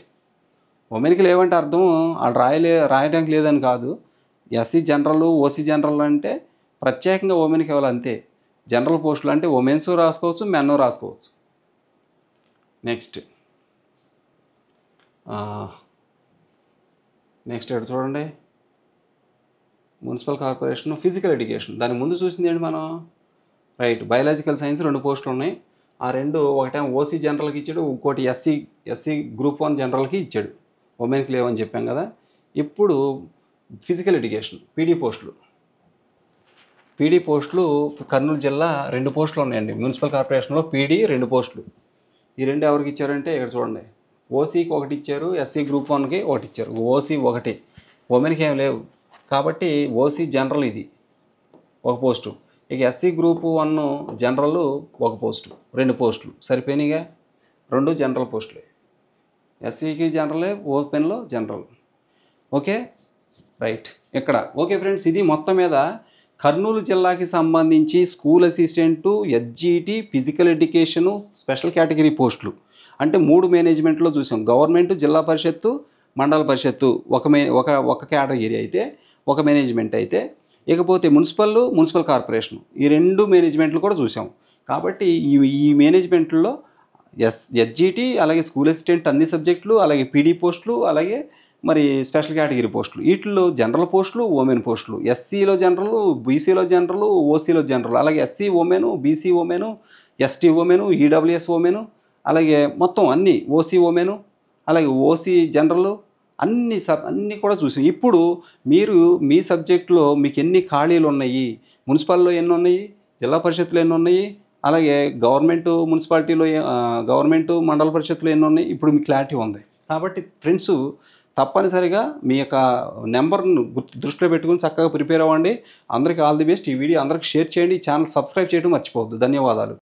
ఉమెన్కి లేవంటే అర్థం వాళ్ళు రాయడానికి లేదని కాదు. ఎస్సీ జనరల్ ఓసీ జనరల్ అంటే ప్రత్యేకంగా ఉమెన్కి ఇవ్వాలి అంతే. జనరల్ పోస్టులు అంటే ఉమెన్స్ రాసుకోవచ్చు, మెన్ రాసుకోవచ్చు. నెక్స్ట్ ఇక్కడ చూడండి మున్సిపల్ కార్పొరేషన్ ఫిజికల్ ఎడ్యుకేషన్. దాని ముందు చూసింది ఏంటి మనం? రైట్, బయాలజికల్ సైన్స్ 2 పోస్టులు ఉన్నాయి. ఆ 2 ఒకటేమో ఓసీ జనరల్కి ఇచ్చాడు, ఇంకోటి ఎస్సీ గ్రూప్ 1 జనరల్కి ఇచ్చాడు. ఉమెన్కి లేవని చెప్పాం కదా. ఇప్పుడు ఫిజికల్ ఎడ్యుకేషన్ పీడీ పోస్టులు కర్నూలు జిల్లా 2 పోస్టులు ఉన్నాయండి మున్సిపల్ కార్పొరేషన్లో. పీడీ 2 పోస్టులు. ఈ 2 ఎవరికి ఇచ్చారంటే ఇక్కడ చూడండి, ఓసీకి ఒకటి ఇచ్చారు, ఎస్సీ గ్రూప్ 1కి ఒకటి ఇచ్చారు. ఓసీ ఒకటి, ఉమెన్కి ఏం లేవు కాబట్టి ఓసీ జనరల్ ఇది ఒక పోస్టు. ఇక ఎస్సీ గ్రూప్ 1 జనరల్ ఒక పోస్టు, 2 పోస్టులు సరిపోయినాయిగా. 2 జనరల్ పోస్టులే, ఎస్సీకి జనరలే, ఓపెన్లో జనరల్. Okay, right. ఇక్కడ ఓకే ఫ్రెండ్స్, ఇది మొత్తం మీద కర్నూలు జిల్లాకి సంబంధించి school assistant, SGT, physical education, special category పోస్టులు అంటే 3 మేనేజ్మెంట్లో చూసాం. గవర్నమెంట్, జిల్లా పరిషత్తు, మండల పరిషత్తు ఒక కేటగిరీ అయితే, ఒక మేనేజ్మెంట్ అయితే, ఇకపోతే మున్సిపల్ కార్పొరేషన్ ఈ 2 మేనేజ్మెంట్లు కూడా చూసాం. కాబట్టి ఈ మేనేజ్మెంట్లో ఎస్జిటి, అలాగే స్కూల్ అసిస్టెంట్ అన్ని సబ్జెక్టులు, అలాగే పీడీ పోస్టులు, అలాగే మరి స్పెషల్ కేటగిరీ పోస్టులు. వీటిలో జనరల్ పోస్టులు, ఉమెన్ పోస్టులు. ఎస్సీలో జనరల్, బీసీలో జనరల్, ఓసీలో జనరల్, అలాగే SC women, BC women, ST women, EWS women, అలాగే మొత్తం అన్నీ ఓసీ ఉమెను, అలాగే ఓసీ జనరల్ అన్నీ కూడా చూసాం. ఇప్పుడు మీరు మీ సబ్జెక్టులో మీకు ఎన్ని ఖాళీలు ఉన్నాయి, మున్సిపల్లో ఎన్ని ఉన్నాయి, జిల్లా పరిషత్తులో ఎన్ని ఉన్నాయి, అలాగే గవర్నమెంటు మండల పరిషత్తులో ఎన్ని ఉన్నాయి, ఇప్పుడు మీకు క్లారిటీ ఉంది. కాబట్టి ఫ్రెండ్స్ తప్పనిసరిగా మీ యొక్క నెంబర్ను దృష్టిలో పెట్టుకుని చక్కగా ప్రిపేర్ అవ్వండి. అందరికీ ఆల్ ది బెస్ట్. ఈ వీడియో అందరికీ షేర్ చేయండి. ఛానల్ సబ్స్క్రైబ్ చేయడం మర్చిపోవద్దు. ధన్యవాదాలు.